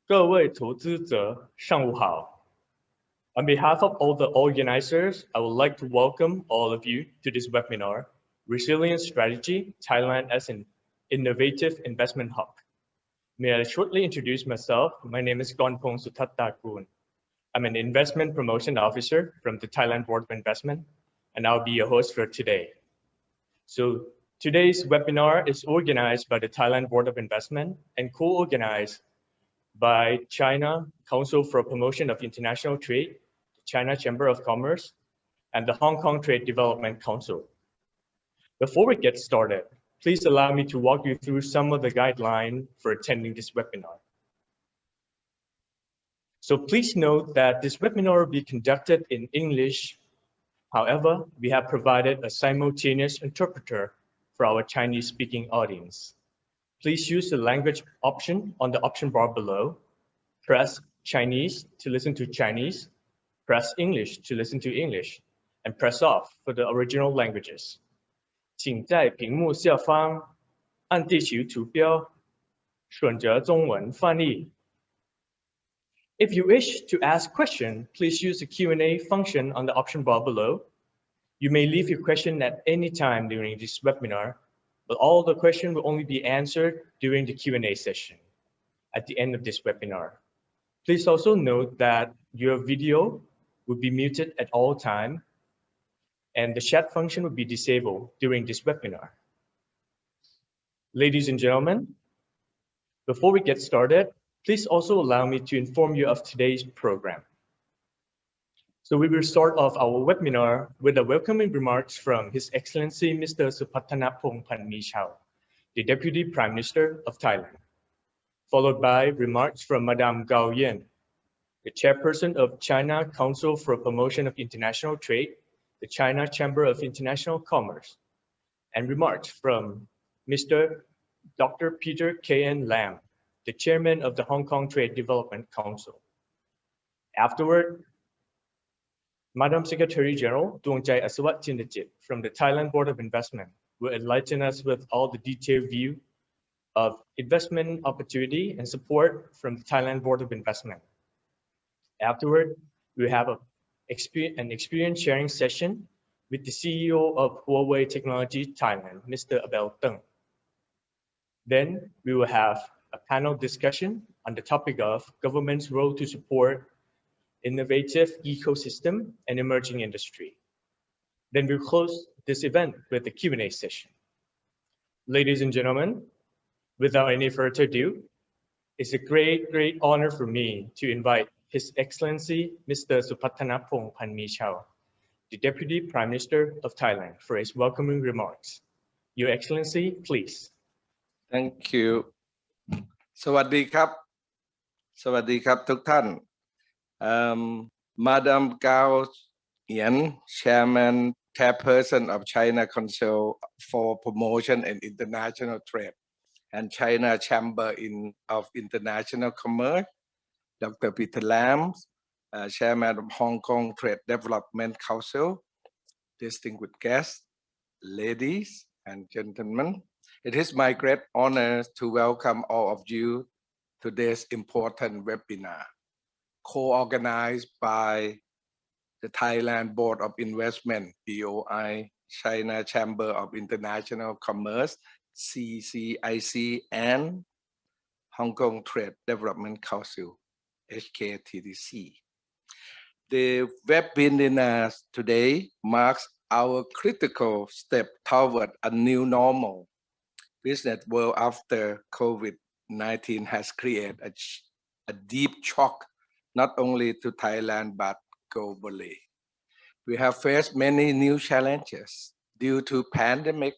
各位投资者，上午好。On behalf of all the organizers, I would like to welcome all of you to this webinar, Resilient Strategy, Thailand as an Innovative Investment Hub. May I shortly introduce myself? My name is Gonpong Sutatakun. I'm an Investment Promotion Officer from the Thailand Board of Investment, and I'll be your host for today. So today's webinar is organized by the Thailand Board of Investment and co-organized by China Council for Promotion of International Trade, the China Chamber of Commerce, and the Hong Kong Trade Development Council. Before we get started, please allow me to walk you through some of the guidelines for attending this webinar. So please note that this webinar will be conducted in English. However, we have provided a simultaneous interpreter for our Chinese-speaking audience. Please use the language option on the option bar below. Press Chinese to listen to Chinese, press English to listen to English, and press off for the original languages. 请在屏幕下方按地球图标，选择中文翻译。If you wish to ask question, please use the Q&A function on the option bar below. You may leave your question at any time during this webinar, but all the questions will only be answered during the Q&A session at the end of this webinar. Please also note that your video will be muted at all times, and the chat function will be disabled during this webinar. Ladies and gentlemen, before we get started, please also allow me to inform you of today's program. So we will start off our webinar with the welcoming remarks from His Excellency Mr. Supathanapong Pannichau, the Deputy Prime Minister of Thailand, followed by remarks from Madame Gao Yan, the Chairperson of China Council for Promotion of International Trade, the China Chamber of International Commerce, and remarks from Mr. Dr. Peter K.N. Lam, the Chairman of the Hong Kong Trade Development Council. Afterward, Madam Secretary General Duongchai Asawat Tindajit from the Thailand Board of Investment will enlighten us with all the detailed view of investment opportunity and support from the Thailand Board of Investment. Afterward, we have an experience sharing session with the CEO of Huawei Technology Thailand, Mr. Abel Teng. Then we will have a panel discussion on the topic of government's role to support innovative ecosystem and emerging industry. Then we'll close this event with a Q&A session. Ladies and gentlemen, without any further ado, it's a great honor for me to invite His Excellency Mr. Supathanapong Pannichau, the Deputy Prime Minister of Thailand, for his welcoming remarks. Your Excellency, please. Thank you. สวัสดีครับ สวัสดีครับทุกท่าน Madam Gao Yan, Chairman, Chairperson of China Council for Promotion and International Trade and China Chamber of International Commerce, Dr. Peter Lam, Chairman of Hong Kong Trade Development Council, distinguished guests, ladies and gentlemen. It is my great honor to welcome all of you to this important webinar, co-organized by the Thailand Board of Investment, BOI, China Chamber of International Commerce, CCIC, and Hong Kong Trade Development Council, HKTDC. The webinar today marks our critical step toward a new normal business world after COVID-19 has created a deep shock, not only to Thailand, but globally. We have faced many new challenges due to pandemic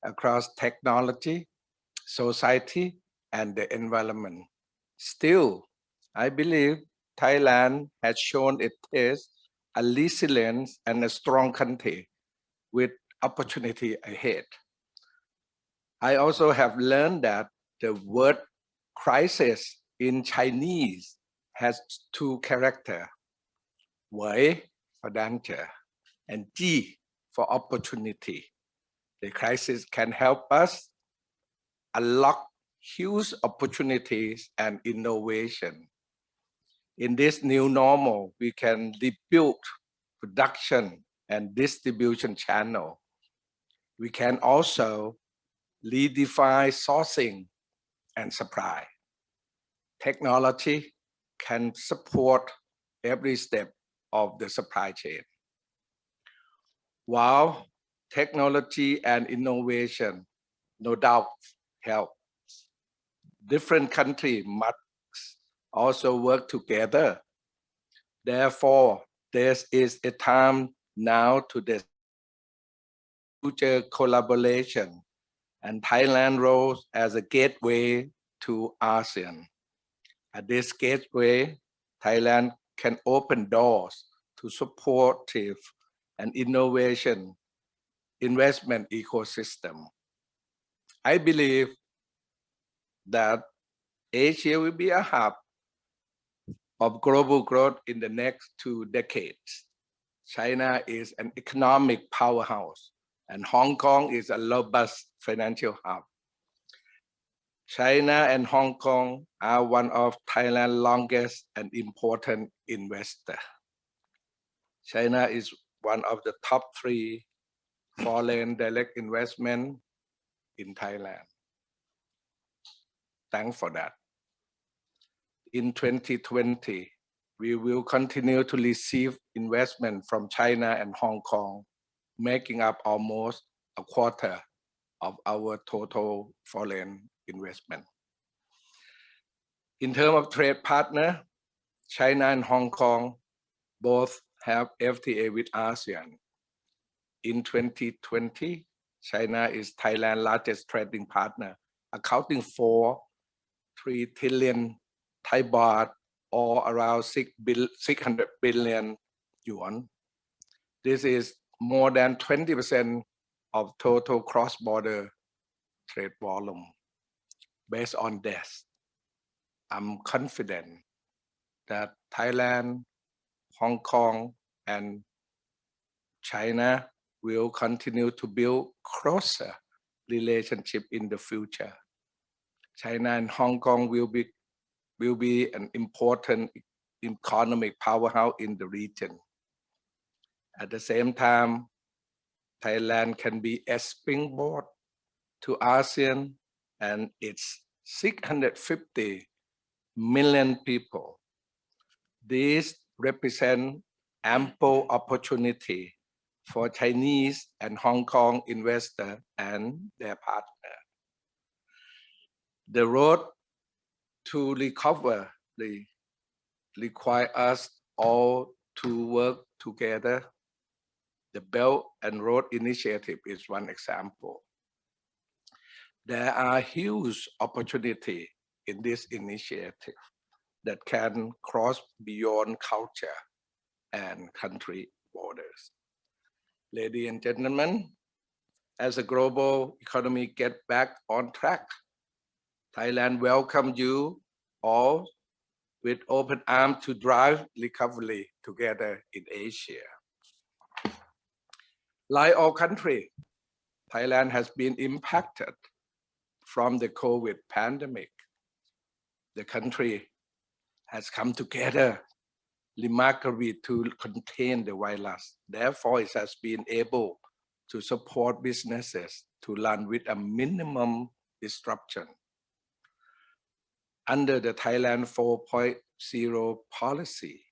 across technology, society, and the environment. Still, I believe Thailand has shown it is a resilient and a strong country with opportunity ahead. I also have learned that the word crisis in Chinese has two characters, Wei for danger and Ji for opportunity. The crisis can help us unlock huge opportunities and innovation. In this new normal, we can rebuild production and distribution channel. We can also redefine sourcing and supply. Technology can support every step of the supply chain. While technology and innovation no doubt help, different countries must also work together. Therefore, there is a time now to discuss future collaboration and Thailand role as a gateway to ASEAN. At this gateway, Thailand can open doors to supportive and innovation investment ecosystem. I believe that Asia will be a hub of global growth in the next 2 decades. China is an economic powerhouse, and Hong Kong is a robust financial hub. China and Hong Kong are one of Thailand's longest and important investors. China is one of the top 3 foreign direct investment in Thailand. Thanks for that. In 2020, we will continue to receive investment from China and Hong Kong, making up almost a quarter of our total foreign investment. In terms of trade partner, China and Hong Kong both have FTA with ASEAN. In 2020, China is Thailand's largest trading partner, accounting for 3 trillion Thai baht or around 600 billion yuan. This is more than 20% of total cross-border trade volume. Based on this, I'm confident that Thailand, Hong Kong, and China will continue to build closer relationship in the future. China and Hong Kong will be an important economic powerhouse in the region. At the same time, Thailand can be a springboard to ASEAN and its 650 million people. These represent ample opportunity for Chinese and Hong Kong investors and their partners. The road to recover require us all to work together. The Belt and Road Initiative is one example. There are huge opportunities in this initiative that can cross beyond culture and country borders. Ladies and gentlemen, as a global economy gets back on track, Thailand welcomes you all with open arms to drive recovery together in Asia. Like all countries, Thailand has been impacted from the COVID pandemic. The country has come together remarkably to contain the virus. Therefore, it has been able to support businesses to run with a minimum disruption. Under the Thailand 4.0 policy,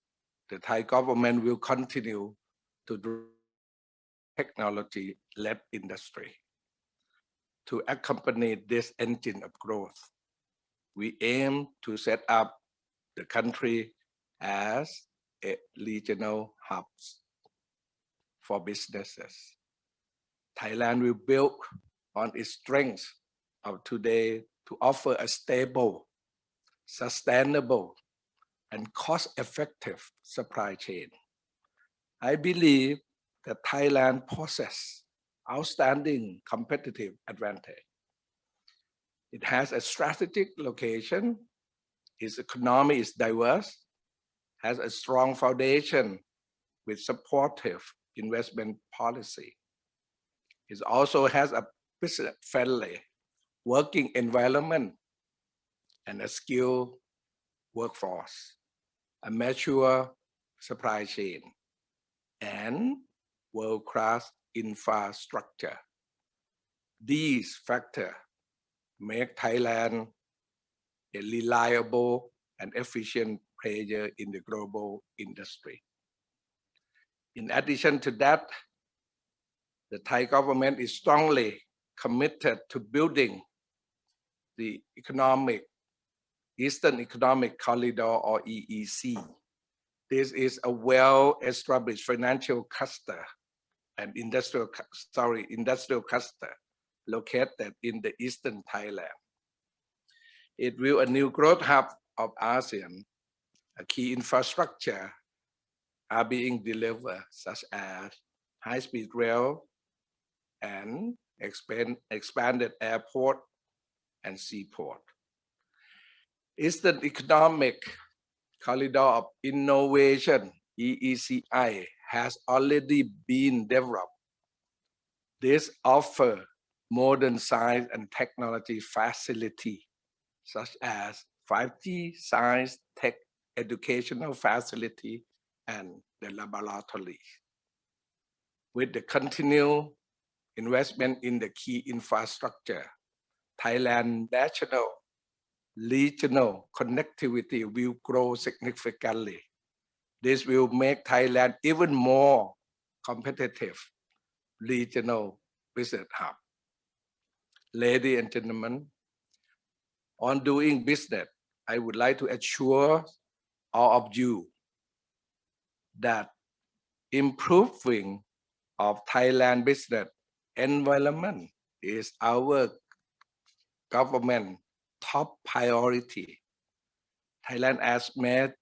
the Thai government will continue to drive technology-led industry. To accompany this engine of growth, we aim to set up the country as a regional hub for businesses. Thailand will build on its strengths of today to offer a stable, sustainable, and cost-effective supply chain. I believe that Thailand possesses outstanding competitive advantage. It has a strategic location, its economy is diverse, has a strong foundation with supportive investment policy. It also has a business-friendly working environment and a skilled workforce, a mature supply chain, and world-class infrastructure. These factors make Thailand a reliable and efficient player in the global industry. In addition to that, the Thai government is strongly committed to building the Eastern Economic Corridor, or EEC. This is a well-established financial cluster and industrial cluster located in the eastern Thailand. It will a new growth hub of ASEAN. A key infrastructure are being delivered, such as high-speed rail and expanded airport and seaport. Eastern Economic Corridor of Innovation, EECI, has already been developed. This offers modern science and technology facility, such as 5G science tech educational facility and the laboratory. With the continued investment in the key infrastructure, Thailand national regional connectivity will grow significantly. This will make Thailand even more competitive regional business hub. Ladies and gentlemen, on doing business, I would like to assure all of you that improving of Thailand business environment is our government top priority. Thailand has made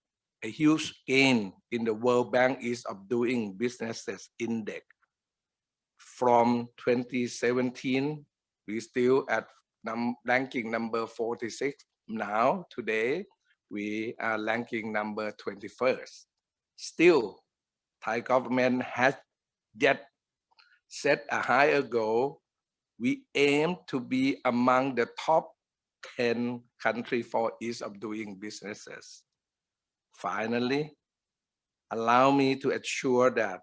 a huge gain in the World Bank Ease of Doing Businesses Index. From 2017, we still at ranking number 46. Now, today, we are ranking number 21st. Still, Thai government has yet set a higher goal. We aim to be among the top 10 countries for ease of doing businesses. Finally, allow me to assure that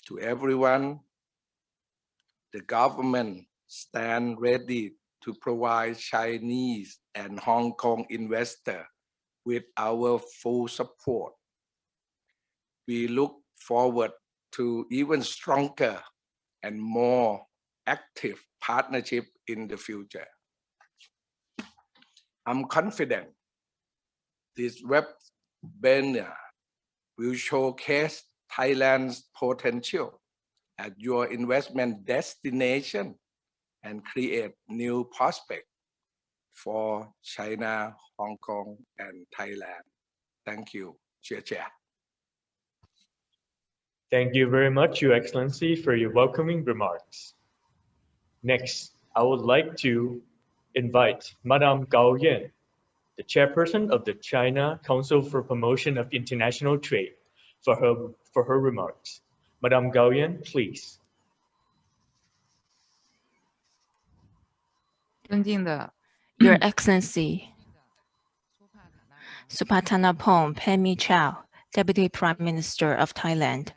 to everyone, the government stands ready to provide Chinese and Hong Kong investors with our full support. We look forward to even stronger and more active partnership in the future. I'm confident this webinar will showcase Thailand's potential as your investment destination and create new prospects for China, Hong Kong, and Thailand. Thank you. Cheers. Thank you very much, Your Excellency, for your welcoming remarks. Next, I would like to invite Madame Gao Yan, the chairperson of the China Council for Promotion of International Trade, for her remarks. Madame Gao Yan, please. 尊敬的 Your Excellency, Supathanapong Pemi Chao, Deputy Prime Minister of Thailand,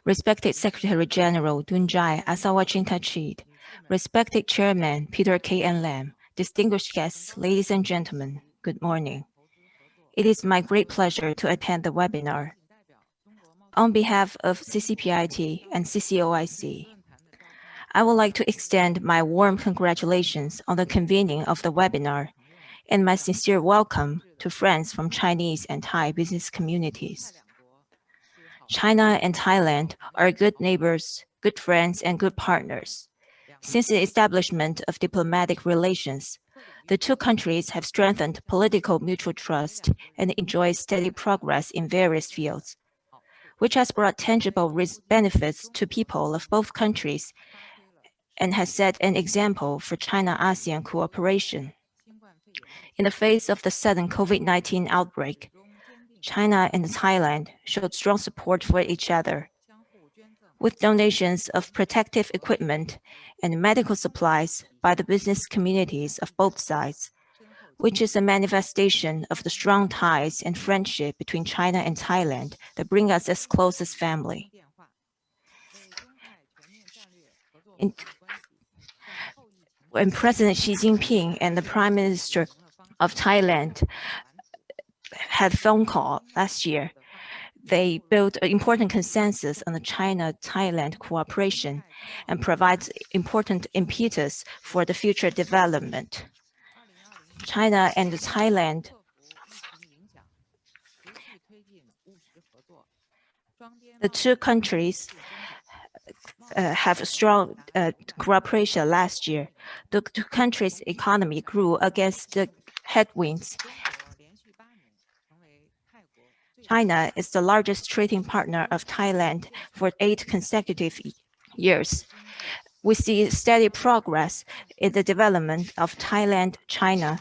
respected Secretary General Dunjai Asawachintachit, respected Chairman Peter K.N. Lam, distinguished guests, ladies and gentlemen, good morning. It is my great pleasure to attend the webinar. On behalf of CCPIT and CCOIC, I would like to extend my warm congratulations on the convening of the webinar and my sincere welcome to friends from Chinese and Thai business communities. China and Thailand are good neighbors, good friends, and good partners. Since the establishment of diplomatic relations, the two countries have strengthened political mutual trust and enjoy steady progress in various fields, which has brought tangible benefits to people of both countries and has set an example for China-ASEAN cooperation. In the face of the sudden COVID-19 outbreak, China and Thailand showed strong support for each other. With donations of protective equipment and medical supplies by the business communities of both sides, which is a manifestation of the strong ties and friendship between China and Thailand that bring us as close as family. When President Xi Jinping and the Prime Minister of Thailand had a phone call last year, they built an important consensus on the China-Thailand cooperation and provides important impetus for the future development. China and Thailand the two countries have strong cooperation last year. The two countries' economy grew against the headwinds. China is the largest trading partner of Thailand for 8 consecutive years. We see steady progress in the development of Thailand-China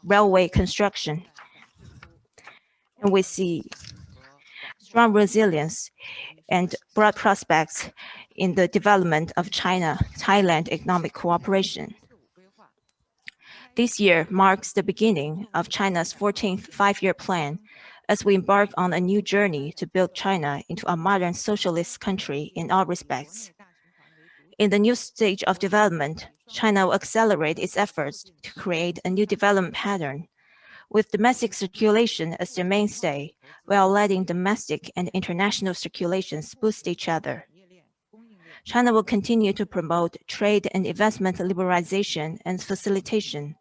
railway construction. And we see strong resilience and broad prospects in the development of China-Thailand economic cooperation. This year marks the beginning of China's 14th five-year plan as we embark on a new journey to build China into a modern socialist country in all respects. In the new stage of development, China will accelerate its efforts to create a new development pattern, with domestic circulation as the mainstay, while letting domestic and international circulations boost each other. China will continue to promote trade and investment liberalization and facilitation,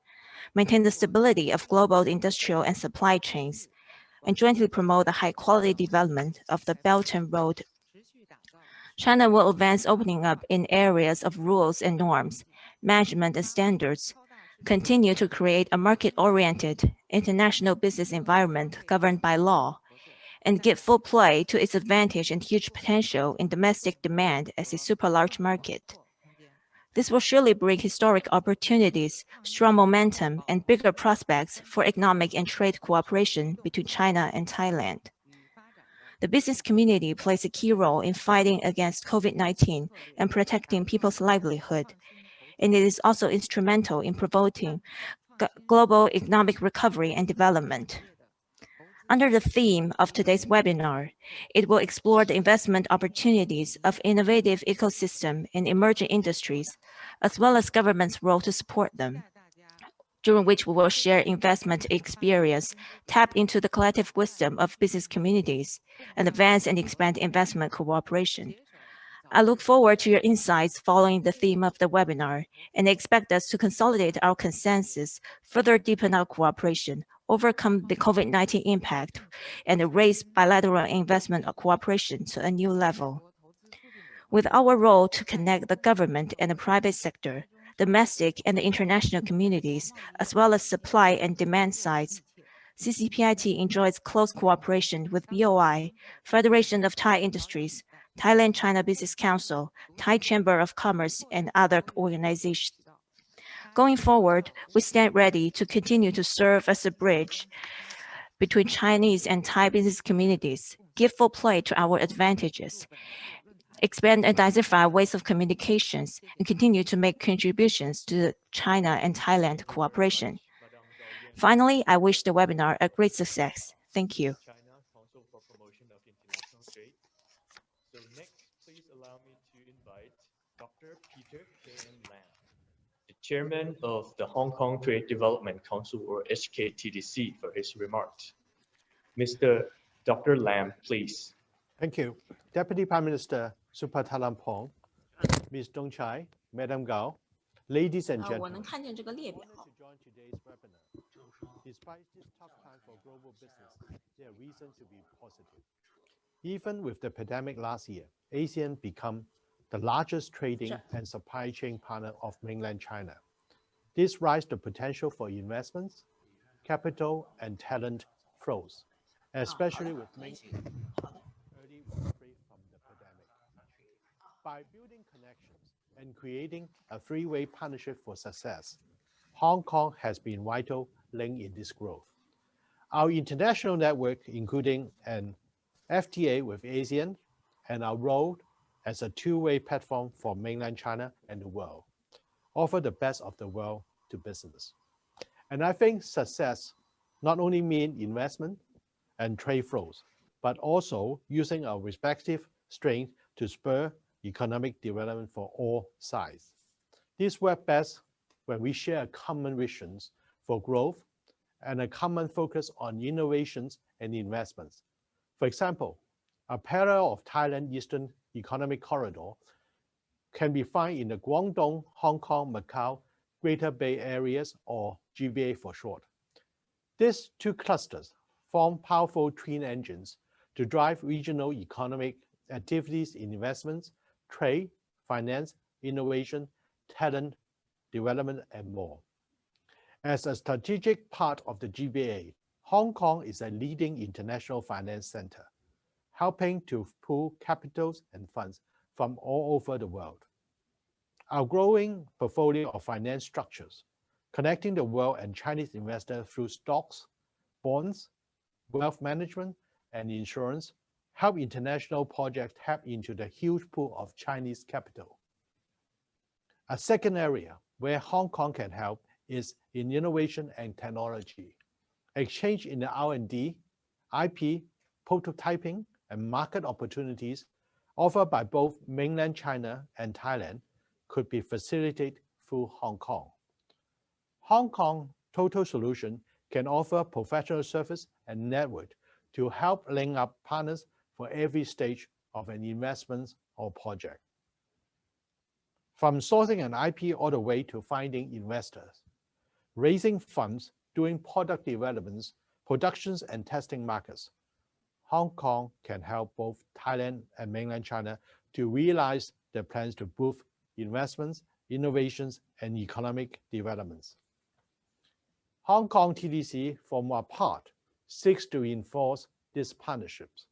maintain the stability of global industrial and supply chains, and jointly promote the high-quality development of the Belt and Road. China will advance opening up in areas of rules and norms, management and standards, continue to create a market-oriented international business environment governed by law, and give full play to its advantage and huge potential in domestic demand as a super-large market. This will surely bring historic opportunities, strong momentum, and bigger prospects for economic and trade cooperation between China and Thailand. The business community plays a key role in fighting against COVID-19 and protecting people's livelihood, and it is also instrumental in promoting global economic recovery and development. Under the theme of today's webinar, it will explore the investment opportunities of innovative ecosystem in emerging industries, as well as government's role to support them, during which we will share investment experience, tap into the collective wisdom of business communities, and advance and expand investment cooperation. I look forward to your insights following the theme of the webinar and expect us to consolidate our consensus, further deepen our cooperation, overcome the COVID-19 impact, and raise bilateral investment cooperation to a new level. With our role to connect the government and the private sector, domestic and the international communities, as well as supply and demand sides, CCPIT enjoys close cooperation with BOI, Federation of Thai Industries, Thailand-China Business Council, Thai Chamber of Commerce, and other organizations. Going forward, we stand ready to continue to serve as a bridge between Chinese and Thai business communities, give full play to our advantages, expand and diversify ways of communications, and continue to make contributions to the China and Thailand cooperation. Finally, I wish the webinar a great success. Thank you. China Council for Promotion of International Trade. So next, please allow me to invite Dr. Peter K.N. Lam, the chairman of the Hong Kong Trade Development Council, or HKTDC, for his remarks. Dr. Lam, please. Thank you. Deputy Prime Minister Supathalamphong, Ms. Dong Chai, Madam Gao, ladies and gentlemen, honored to join today's webinar. Despite this tough time for global business, there are reasons to be positive. Even with the pandemic last year, ASEAN became the largest trading and supply chain partner of mainland China. This raises the potential for investments, capital, and talent flows, especially with early recovery from the pandemic. By building connections and creating a three-way partnership for success, Hong Kong has been a vital link in this growth. Our international network, including an FTA with ASEAN and our role as a two-way platform for mainland China and the world, offer the best of the world to business. And I think success not only means investment and trade flows, but also using our respective strengths to spur economic development for all sides. This works best when we share common visions for growth and a common focus on innovations and investments. For example, a parallel of Thailand Eastern Economic Corridor can be found in the Guangdong, Hong Kong, Macau, Greater Bay Areas, or GBA for short. These two clusters form powerful twin engines to drive regional economic activities in investments, trade, finance, innovation, talent, development, and more. As a strategic part of the GBA, Hong Kong is a leading international finance center, helping to pool capitals and funds from all over the world. Our growing portfolio of finance structures, connecting the world and Chinese investors through stocks, bonds, wealth management, and insurance, help international projects tap into the huge pool of Chinese capital. A second area where Hong Kong can help is in innovation and technology. Exchange in the R&D, IP, prototyping, and market opportunities offered by both mainland China and Thailand could be facilitated through Hong Kong. Hong Kong Total Solution can offer professional service and network to help link up partners for every stage of an investment or project. From sourcing an IP all the way to finding investors, raising funds, doing product developments, productions, and testing markets, Hong Kong can help both Thailand and mainland China to realize their plans to boost investments, innovations, and economic developments. Hong Kong TDC, from our part, seeks to enforce these partnerships.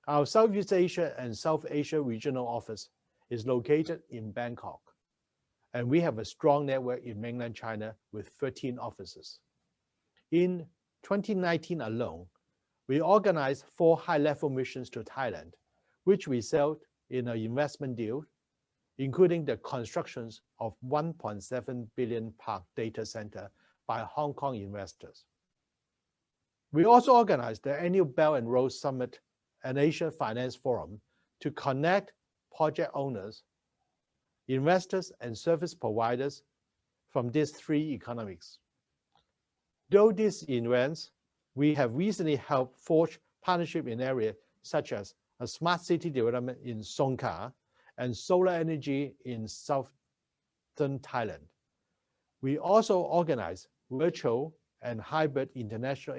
Our Southeast Asia and South Asia regional office is located in Bangkok, and we have a strong network in mainland China with 13 offices. In 2019 alone, we organized 4 high-level missions to Thailand, which resulted in an investment deal, including the constructions of $1.7 billion park data center by Hong Kong investors. We also organized the annual Belt and Road Summit and Asia Finance Forum to connect project owners, investors, and service providers from these 3 economies. Through these events, we have recently helped forge partnerships in areas such as a smart city development in Songkhla and solar energy in southern Thailand. We also organize virtual and hybrid international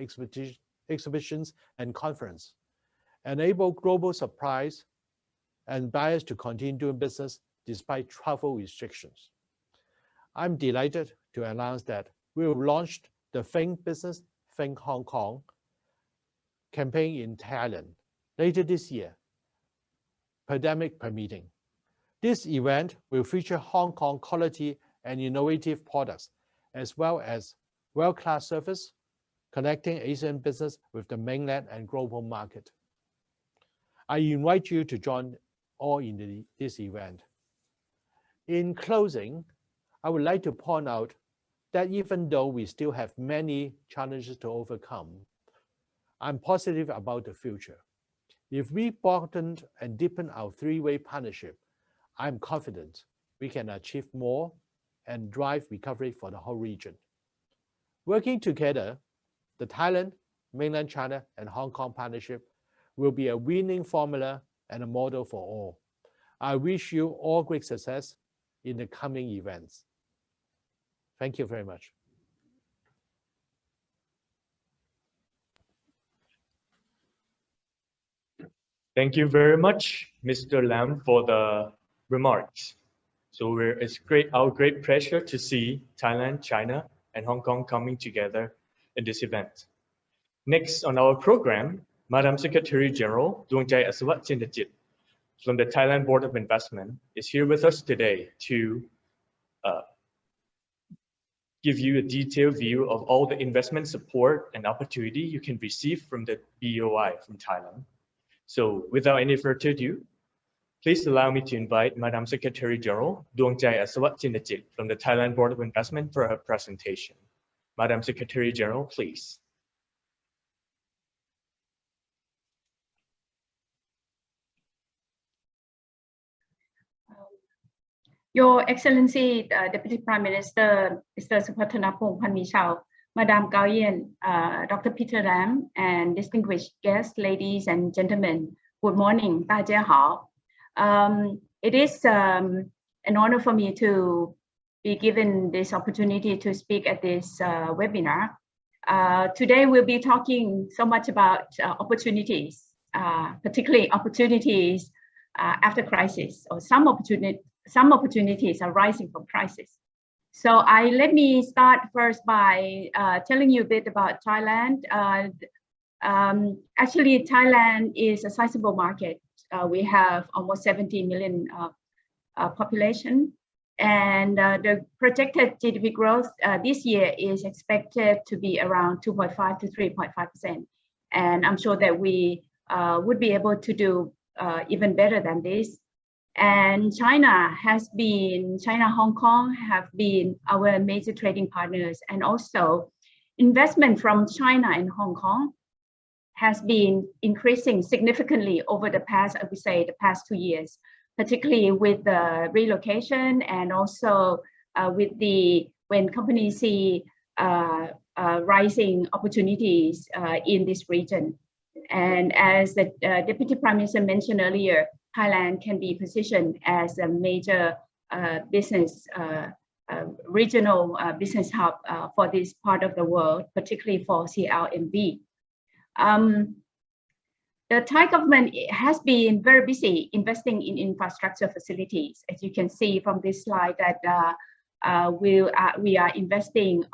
exhibitions and conferences, enable global suppliers and buyers to continue doing business despite travel restrictions. I'm delighted to announce that we will launch the Think Business, Think Hong Kong campaign in Thailand later this year, pandemic permitting. This event will feature Hong Kong quality and innovative products, as well as world-class service, connecting Asian business with the mainland and global market. I invite you to join all in this event. In closing, I would like to point out that even though we still have many challenges to overcome, I'm positive about the future. If we broaden and deepen our 3-way partnership, I'm confident we can achieve more and drive recovery for the whole region. Working together, the Thailand, mainland China, and Hong Kong partnership will be a winning formula and a model for all. I wish you all great success in the coming events. Thank you very much. Thank you very much, Mr. Lam, for the remarks. So it's our great pleasure to see Thailand, China, and Hong Kong coming together in this event. Next on our program, Madam Secretary General Dongchai Asawat Chintajit from the Thailand Board of Investment is here with us today to give you a detailed view of all the investment support and opportunity you can receive from the BOI from Thailand. So without any further ado, please allow me to invite Madam Secretary General Dongchai Asawat Chintajit from the Thailand Board of Investment for her presentation. Madam Secretary General, please. Your Excellency, Deputy Prime Minister, Mr. Suprathanapong Panmichao, Madam Gao Yen, Dr. Peter Lam, and distinguished guests, ladies and gentlemen, good morning. 大家好. It is an honor for me to be given this opportunity to speak at this webinar. Today we'll be talking so much about opportunities, particularly opportunities after crisis, or some opportunities arising from crisis. So let me start first by telling you a bit about Thailand. Actually, Thailand is a sizable market. We have almost 70 million population, and the projected GDP growth this year is expected to be around 2.5 to 3.5%. And I'm sure that we would be able to do even better than this. And China, Hong Kong have been our major trading partners, and also investment from China and Hong Kong has been increasing significantly over the past, I would say, the past 2 years, particularly with the relocation and also when companies see rising opportunities in this region. And as the Deputy Prime Minister mentioned earlier, Thailand can be positioned as a major regional business hub for this part of the world, particularly for CLMV. The Thai government has been very busy investing in infrastructure facilities. As you can see from this slide, that we are investing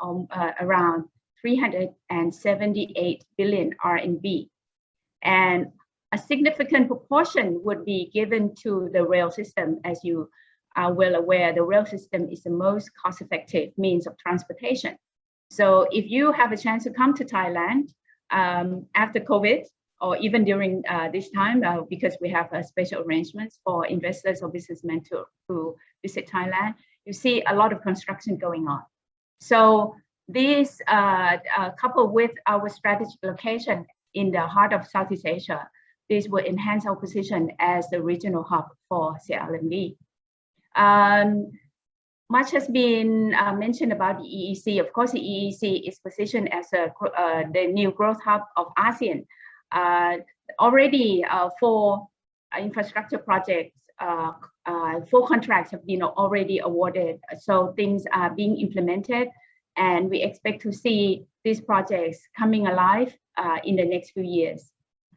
around 378 billion RMB. And a significant proportion would be given to the rail system. As you are well aware, the rail system is the most cost-effective means of transportation. So if you have a chance to come to Thailand after COVID, or even during this time, because we have special arrangements for investors or businessmen to visit Thailand, you see a lot of construction going on. So this, coupled with our strategic location in the heart of Southeast Asia, this will enhance our position as the regional hub for CLMV. Much has been mentioned about the EEC. Of course, the EEC is positioned as the new growth hub of ASEAN. Already 4 infrastructure projects, 4 contracts have been already awarded. So things are being implemented, and we expect to see these projects coming alive in the next few years.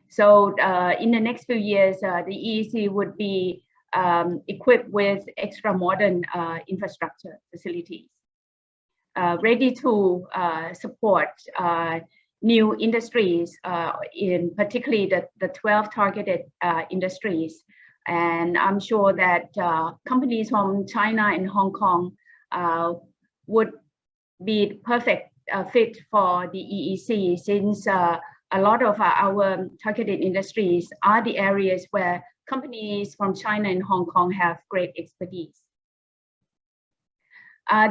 So in the next few years, the EEC would be equipped with extra modern infrastructure facilities, ready to support new industries, in particularly the 12 targeted industries. And I'm sure that companies from China and Hong Kong would be perfect fit for the EEC, since a lot of our targeted industries are the areas where companies from China and Hong Kong have great expertise.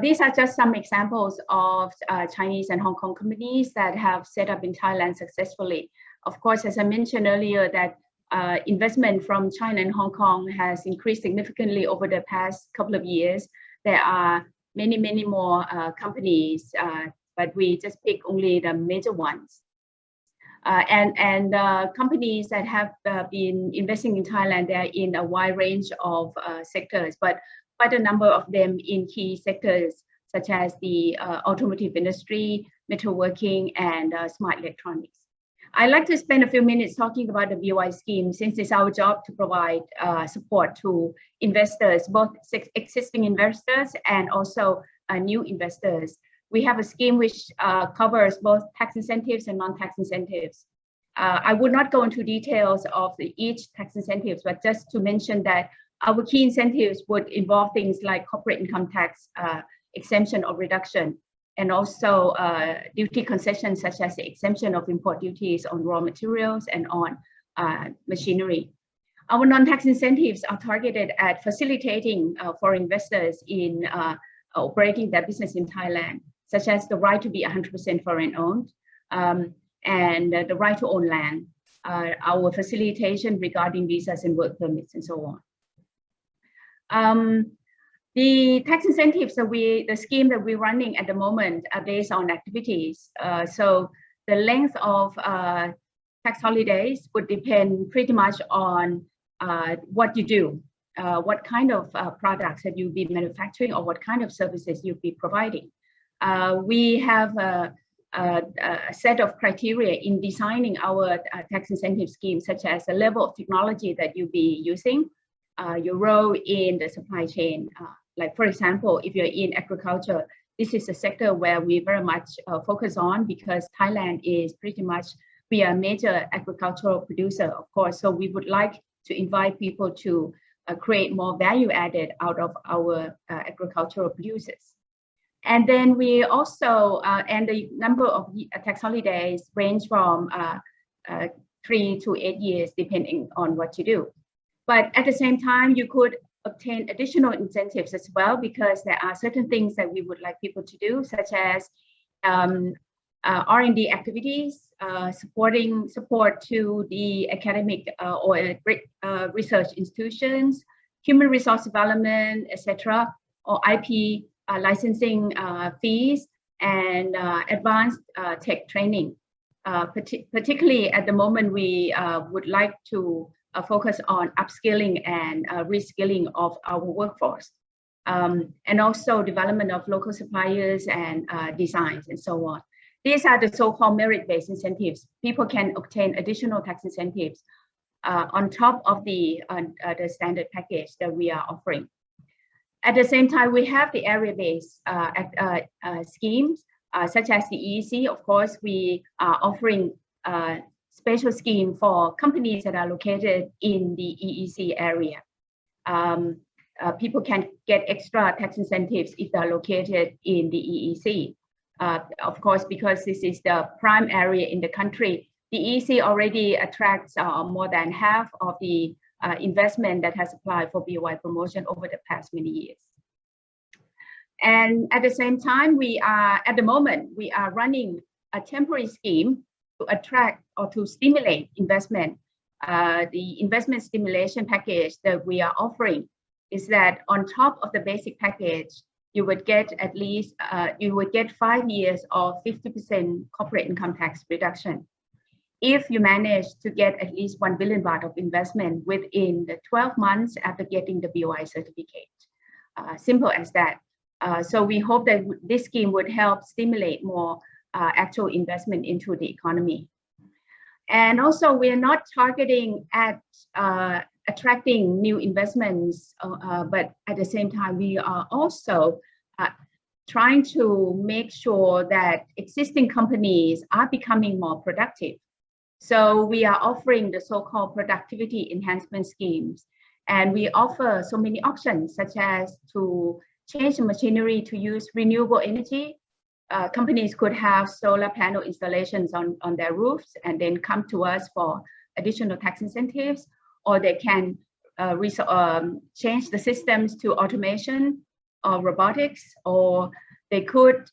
These are just some examples of Chinese and Hong Kong companies that have set up in Thailand successfully. Of course, as I mentioned earlier, that investment from China and Hong Kong has increased significantly over the past couple of years. There are many, many more companies, but we just pick only the major ones. And companies that have been investing in Thailand, they're in a wide range of sectors, but quite a number of them in key sectors such as the automotive industry, metalworking, and smart electronics. I'd like to spend a few minutes talking about the BOI scheme, since it's our job to provide support to investors, both existing investors and also new investors. We have a scheme which covers both tax incentives and non-tax incentives. I would not go into details of each tax incentives, but just to mention that our key incentives would involve things like corporate income tax exemption or reduction, and also duty concessions such as the exemption of import duties on raw materials and on machinery. Our non-tax incentives are targeted at facilitating for investors in operating their business in Thailand, such as the right to be 100% foreign owned, and the right to own land, our facilitation regarding visas and work permits, and so on. The tax incentives that the scheme that we're running at the moment are based on activities. So the length of tax holidays would depend pretty much on what you do, what kind of products that you'll be manufacturing, or what kind of services you'll be providing. We have a set of criteria in designing our tax incentive scheme, such as the level of technology that you'll be using, your role in the supply chain. Like, for example, if you're in agriculture, this is a sector where we very much focus on, because Thailand is pretty much, we are a major agricultural producer, of course. So we would like to invite people to create more value added out of our agricultural producers. And then we also, and the number of tax holidays range from 3 to 8 years, depending on what you do. But at the same time, you could obtain additional incentives as well, because there are certain things that we would like people to do, such as R&D activities, support to the academic or research institutions, human resource development, etc., or IP licensing fees, and advanced tech training. Particularly at the moment, we would like to focus on upskilling and reskilling of our workforce, and also development of local suppliers and designs, and so on. These are the so-called merit-based incentives. People can obtain additional tax incentives on top of the standard package that we are offering. At the same time, we have the area-based schemes, such as the EEC. Of course, we are offering special scheme for companies that are located in the EEC area. People can get extra tax incentives if they're located in the EEC. Of course, because this is the prime area in the country, the EEC already attracts more than half of the investment that has applied for BOI promotion over the past many years. And at the same time, at the moment, we are running a temporary scheme to attract or to stimulate investment. The investment stimulation package that we are offering is that on top of the basic package, you would get at least, you would get 5 years of 50% corporate income tax reduction if you manage to get at least 1 billion baht of investment within the 12 months after getting the BOI certificate. Simple as that. So we hope that this scheme would help stimulate more actual investment into the economy. And also, we are not targeting at attracting new investments, but at the same time, we are also trying to make sure that existing companies are becoming more productive. So we are offering the so-called productivity enhancement schemes, and we offer so many options, such as to change the machinery to use renewable energy. Companies could have solar panel installations on their roofs and then come to us for additional tax incentives, or they can change the systems to automation or robotics, or they could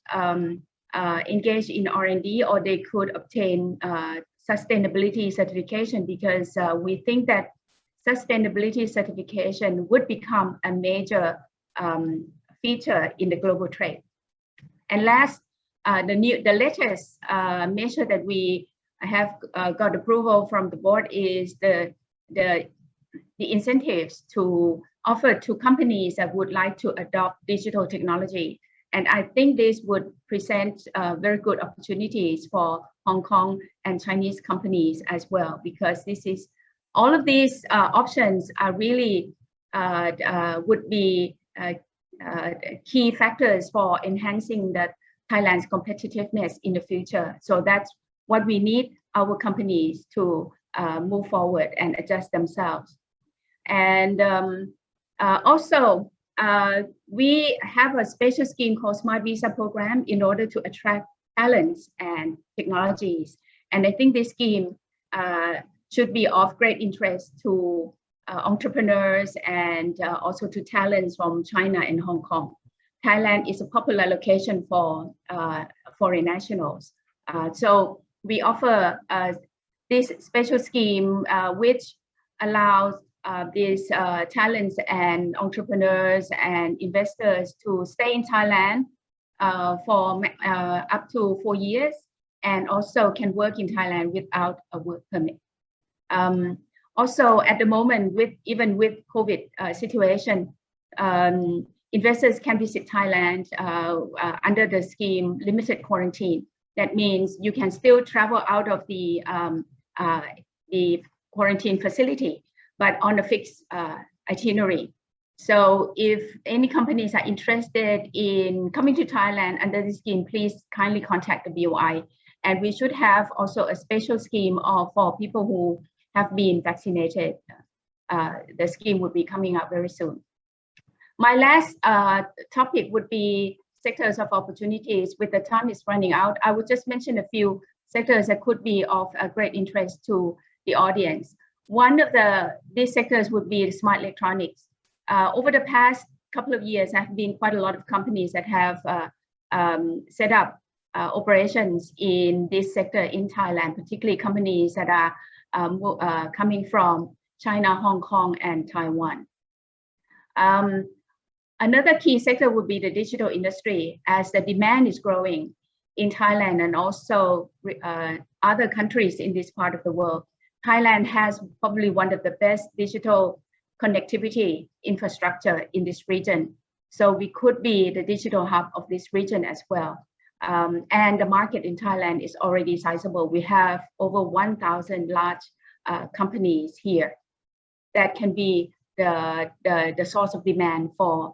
engage in R&D, or they could obtain sustainability certification, because we think that sustainability certification would become a major feature in the global trade. And last, the latest measure that we have got approval from the board is the incentives to offer to companies that would like to adopt digital technology. And I think this would present very good opportunities for Hong Kong and Chinese companies as well, because this is, all of these options are really would be key factors for enhancing Thailand's competitiveness in the future. So that's what we need our companies to move forward and adjust themselves. And also, we have a special scheme called Smart Visa Program in order to attract talents and technologies. And I think this scheme should be of great interest to entrepreneurs and also to talents from China and Hong Kong. Thailand is a popular location for foreign nationals. So we offer this special scheme which allows these talents and entrepreneurs and investors to stay in Thailand for up to 4 years, and also can work in Thailand without a work permit. Also, at the moment, even with COVID situation, investors can visit Thailand under the scheme limited quarantine. That means you can still travel out of the quarantine facility, but on a fixed itinerary. So if any companies are interested in coming to Thailand under this scheme, please kindly contact the BOI. And we should have also a special scheme for people who have been vaccinated. The scheme would be coming up very soon. My last topic would be sectors of opportunities. With the time is running out, I would just mention a few sectors that could be of great interest to the audience. One of these sectors would be smart electronics. Over the past couple of years, there have been quite a lot of companies that have set up operations in this sector in Thailand, particularly companies that are coming from China, Hong Kong, and Taiwan. Another key sector would be the digital industry, as the demand is growing in Thailand and also other countries in this part of the world. Thailand has probably one of the best digital connectivity infrastructure in this region. So we could be the digital hub of this region as well. And the market in Thailand is already sizable. We have over 1,000 large companies here that can be the source of demand for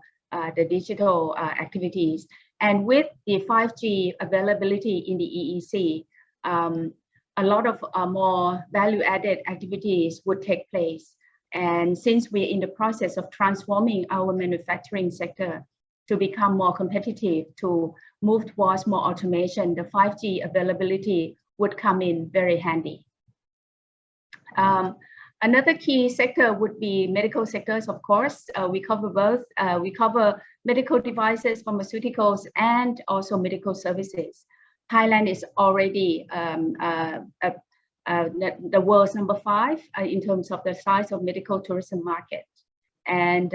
the digital activities. And with the 5G availability in the EEC, a lot of more value-added activities would take place. And since we're in the process of transforming our manufacturing sector to become more competitive, to move towards more automation, the 5G availability would come in very handy. Another key sector would be medical sectors, of course. We cover both. We cover medical devices, pharmaceuticals, and also medical services. Thailand is already the world's number 5 in terms of the size of medical tourism market. And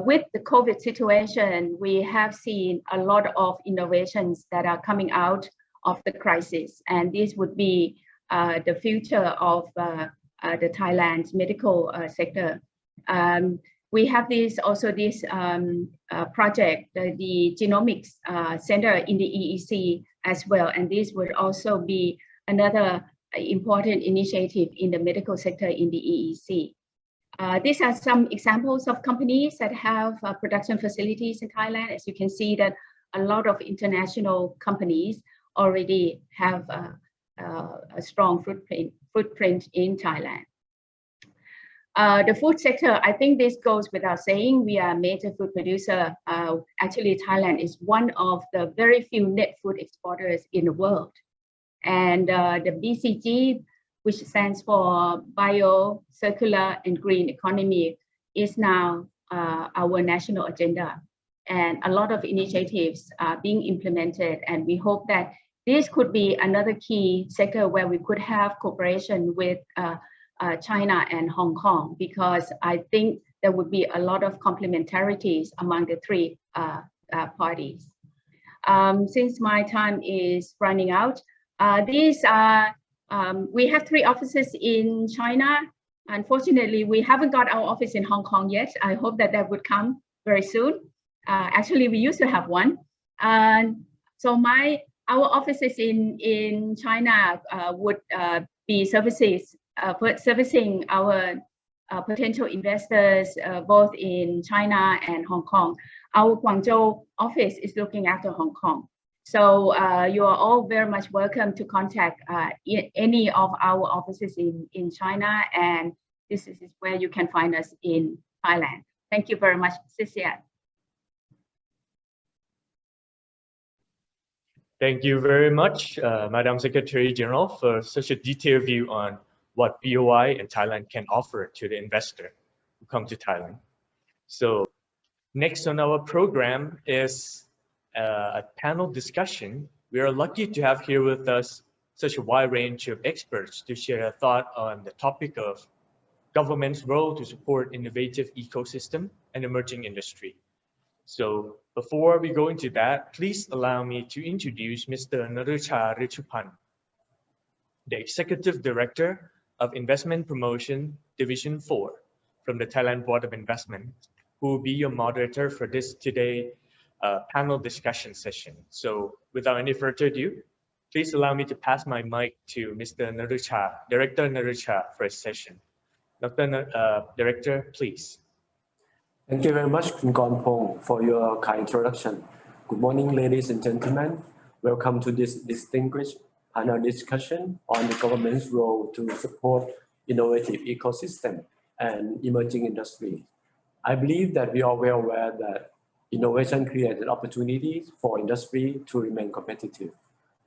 with the COVID situation, we have seen a lot of innovations that are coming out of the crisis. And this would be the future of the Thailand's medical sector. We have this project, the Genomics Center in the EEC as well. And this would also be another important initiative in the medical sector in the EEC. These are some examples of companies that have production facilities in Thailand. As you can see that a lot of international companies already have a strong footprint in Thailand. The food sector, I think this goes without saying, we are a major food producer. Actually, Thailand is one of the very few net food exporters in the world. And the BCG, which stands for Bio, Circular, and Green Economy, is now our national agenda. And a lot of initiatives are being implemented. And we hope that this could be another key sector where we could have cooperation with China and Hong Kong, because I think there would be a lot of complementarities among the three parties. Since my time is running out, we have 3 offices in China. Unfortunately, we haven't got our office in Hong Kong yet. I hope that that would come very soon. Actually, we used to have one. So our offices in China would be servicing our potential investors both in China and Hong Kong. Our Guangzhou office is looking after Hong Kong. So you are all very much welcome to contact any of our offices in China, and this is where you can find us in Thailand. Thank you very much. 谢谢. Thank you very much, Madam Secretary General, for such a detailed view on what BOI and Thailand can offer to the investor who come to Thailand. So Next on our program is a panel discussion. We are lucky to have here with us such a wide range of experts to share a thought on the topic of government's role to support innovative ecosystem and emerging industry. So before we go into that, please allow me to introduce Mr. Narucha Richupan, the Executive Director of Investment Promotion Division 4 from the Thailand Board of Investment, who will be your moderator for this today panel discussion session. So without any further ado, please allow me to pass my mic to Mr. Narucha, Director Narucha, for his session. Director, please. Thank you very much, Khun Kornpong, for your kind introduction. Good morning, ladies and gentlemen. Welcome to this distinguished panel discussion on the government's role to support innovative ecosystem and emerging industry. I believe that we are well aware that innovation creates opportunities for industry to remain competitive.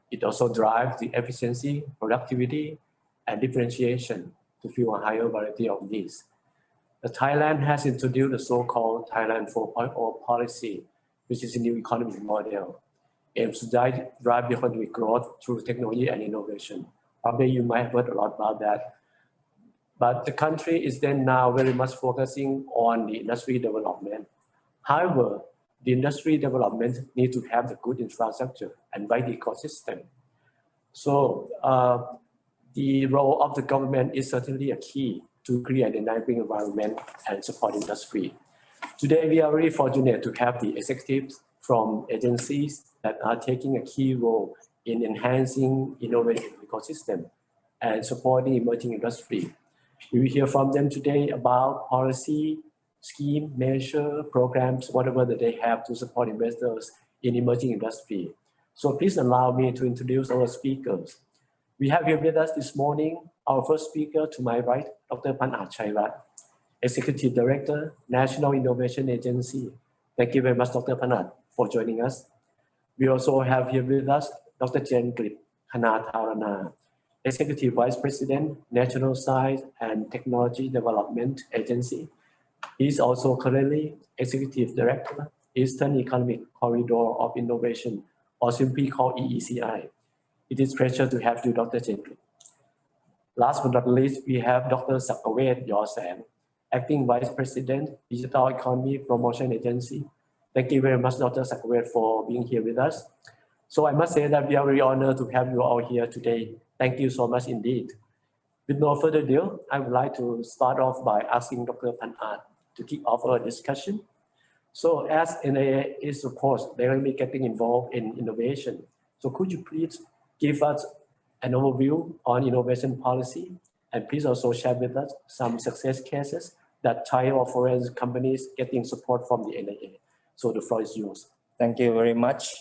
It also drives the efficiency, productivity, and differentiation to fuel a higher variety of needs. Thailand has introduced the so-called Thailand 4.0 policy, which is a new economic model, aims to drive economic growth through technology and innovation. Probably you might have heard a lot about that. But the country is then now very much focusing on the industry development. However, the industry development needs to have the good infrastructure and right ecosystem. So the role of the government is certainly a key to create an enabling environment and support industry. Today, we are very fortunate to have the executives from agencies that are taking a key role in enhancing innovative ecosystem and supporting emerging industry. We will hear from them today about policy, scheme, measure, programs, whatever that they have to support investors in emerging industry. So please allow me to introduce our speakers. We have here with us this morning our first speaker to my right, Dr. Panat Chairat, Executive Director, National Innovation Agency. Thank you very much, Dr. Panat, for joining us. We also have here with us Dr. Jen Grip Kanatharana, Executive Vice President, National Science and Technology Development Agency. He is also currently Executive Director, Eastern Economic Corridor of Innovation, or simply called EECI. It is a pleasure to have you, Dr. Jen Grip. Last but not least, we have Dr. Sakavet Yorsan, Acting Vice President, Digital Economy Promotion Agency. Thank you very much, Dr. Sakavet, for being here with us. So I must say that we are very honored to have you all here today. Thank you so much indeed. With no further ado, I would like to start off by asking Dr. Panat to kick off our discussion. So as NIA is, of course, directly getting involved in innovation, so could you please give us an overview on innovation policy, and please also share with us some success cases that Thai or foreign companies getting support from the NIA. So the floor is yours. Thank you very much.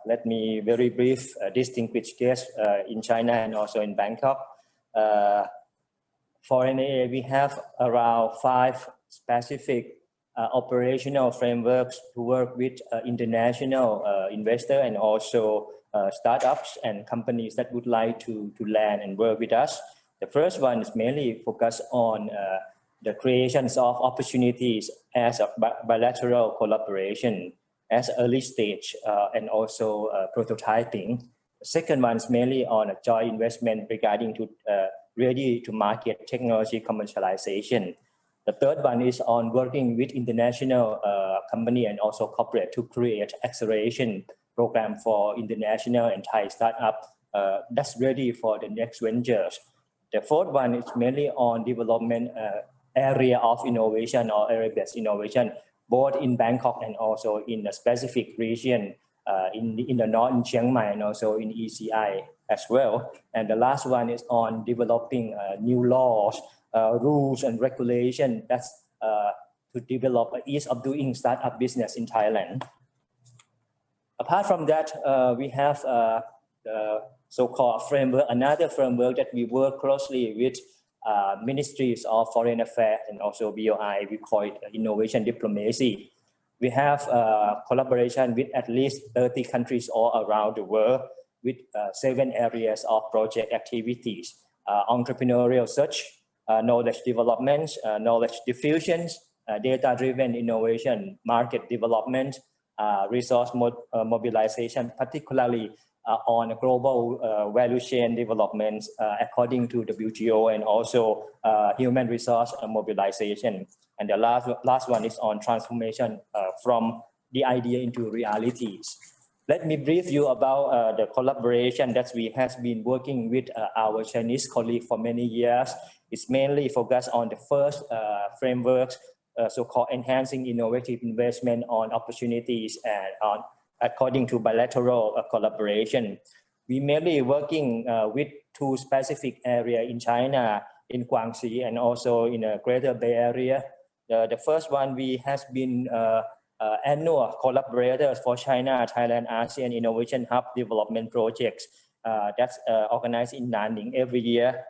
Let me very brief distinguished guests in China and also in Bangkok. For NIA, we have around 5 specific operational frameworks to work with international investors and also startups and companies that would like to land and work with us. The first one is mainly focused on the creations of opportunities as a bilateral collaboration as early stage and also prototyping. The second one is mainly on a joint investment regarding to ready to market technology commercialization. The third one is on working with international company and also corporate to create acceleration program for international and Thai startup that's ready for the next ventures. The fourth one is mainly on development area of innovation or area-based innovation, both in Bangkok and also in a specific region in the north in Chiang Mai and also in ECI as well. And the last one is on developing new laws, rules and regulation that's to develop ease of doing startup business in Thailand. Apart from that, we have the so-called framework, another framework that we work closely with ministries of foreign affairs and also BOI. We call it innovation diplomacy. We have collaboration with at least 30 countries all around the world with 7 areas of project activities: entrepreneurial search, knowledge development, knowledge diffusions, data-driven innovation, market development, resource mobilization, particularly on global value chain development according to WTO, and also human resource mobilization. And the last one is on transformation from the idea into realities. Let me brief you about the collaboration that we have been working with our Chinese colleague for many years. It's mainly focused on the first framework, so-called enhancing innovative investment on opportunities and on according to bilateral collaboration. We mainly working with two specific areas in China, in Guangxi and also in the Greater Bay Area. The first one, we has been annual collaborators for China, Thailand, ASEAN Innovation Hub Development Projects that's organized in Nanning every year.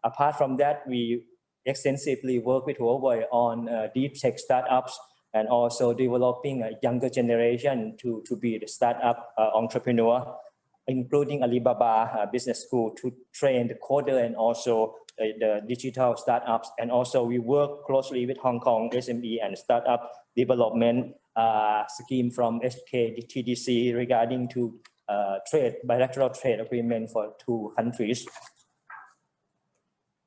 Apart from that, we extensively work with Huawei on deep tech startups and also developing a younger generation to be the startup entrepreneur, including Alibaba Business School to train the coder and also the digital startups. And also we work closely with Hong Kong SME and startup development scheme from SKTDC regarding to bilateral trade agreement for two countries.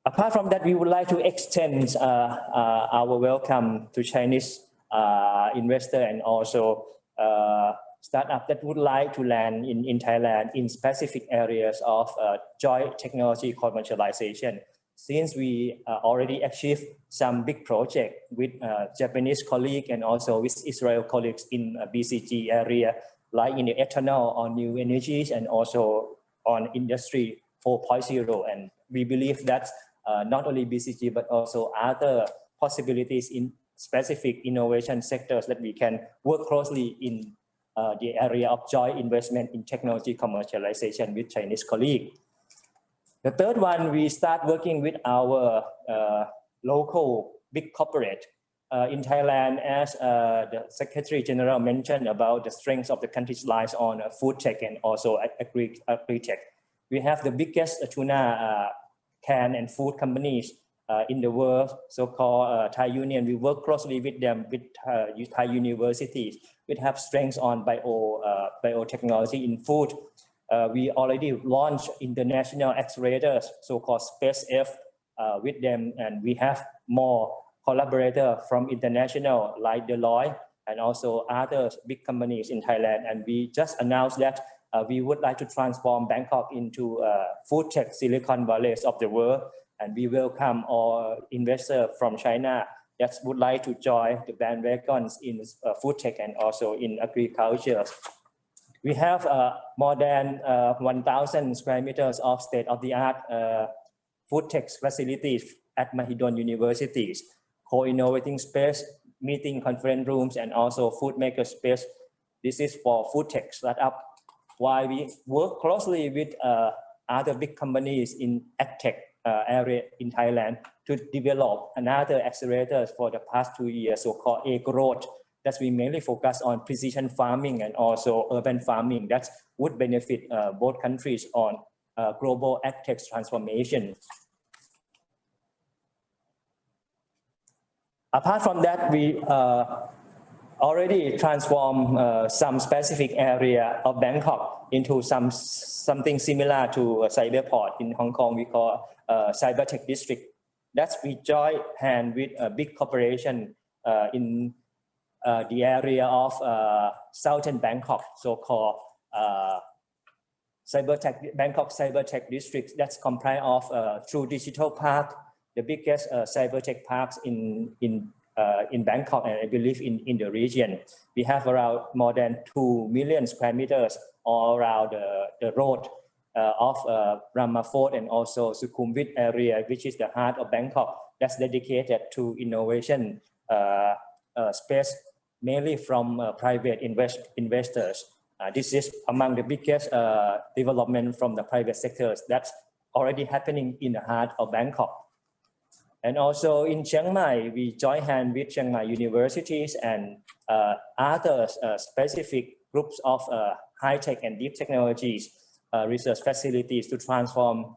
Apart from that, we would like to extend our welcome to Chinese investor and also startup that would like to land in Thailand in specific areas of joint technology commercialization. Since we already achieved some big project with Japanese colleague and also with Israel colleagues in BCG area, like in the ethanol or new energies and also on industry 4.0. And we believe that not only BCG, but also other possibilities in specific innovation sectors that we can work closely in the area of joint investment in technology commercialization with Chinese colleagues. The third one, we start working with our local big corporate in Thailand, as the Secretary General mentioned about the strengths of the country's lies on food tech and also agri-tech. We have the biggest tuna can and food companies in the world, so-called Thai Union. We work closely with them, with Thai universities. We have strengths on biotechnology in food. We already launched international accelerators, so-called SpaceF, with them, and we have more collaborators from international like Deloitte and also other big companies in Thailand. And we just announced that we would like to transform Bangkok into food tech Silicon Valley of the world. And we welcome all investors from China that would like to join the bandwagons in food tech and also in agriculture. We have more than 1,000 square meters of state-of-the-art food tech facilities at Mahidol universities, co-innovating space, meeting conference rooms, and also food maker space. This is for food tech startup. While we work closely with other big companies in AgTech area in Thailand to develop another accelerators for the past 2 years, so-called A-Growth, that we mainly focus on precision farming and also urban farming that would benefit both countries on global AgTech transformation. Apart from that, we already transform some specific area of Bangkok into something similar to a cyberport in Hong Kong. We call cyber tech district. That's we join hand with a big corporation in the area of southern Bangkok, so-called Bangkok Cyber Tech District. That's comprised of True Digital Park, the biggest cyber tech parks in Bangkok, and I believe in the region. We have around more than 2 million square meters all around the road of Ramaphosa and also Sukhumvit area, which is the heart of Bangkok. That's dedicated to innovation space, mainly from private investors. This is among the biggest development from the private sectors that's already happening in the heart of Bangkok. And also in Chiang Mai, we join hands with Chiang Mai universities and other specific groups of high-tech and deep technologies research facilities to transform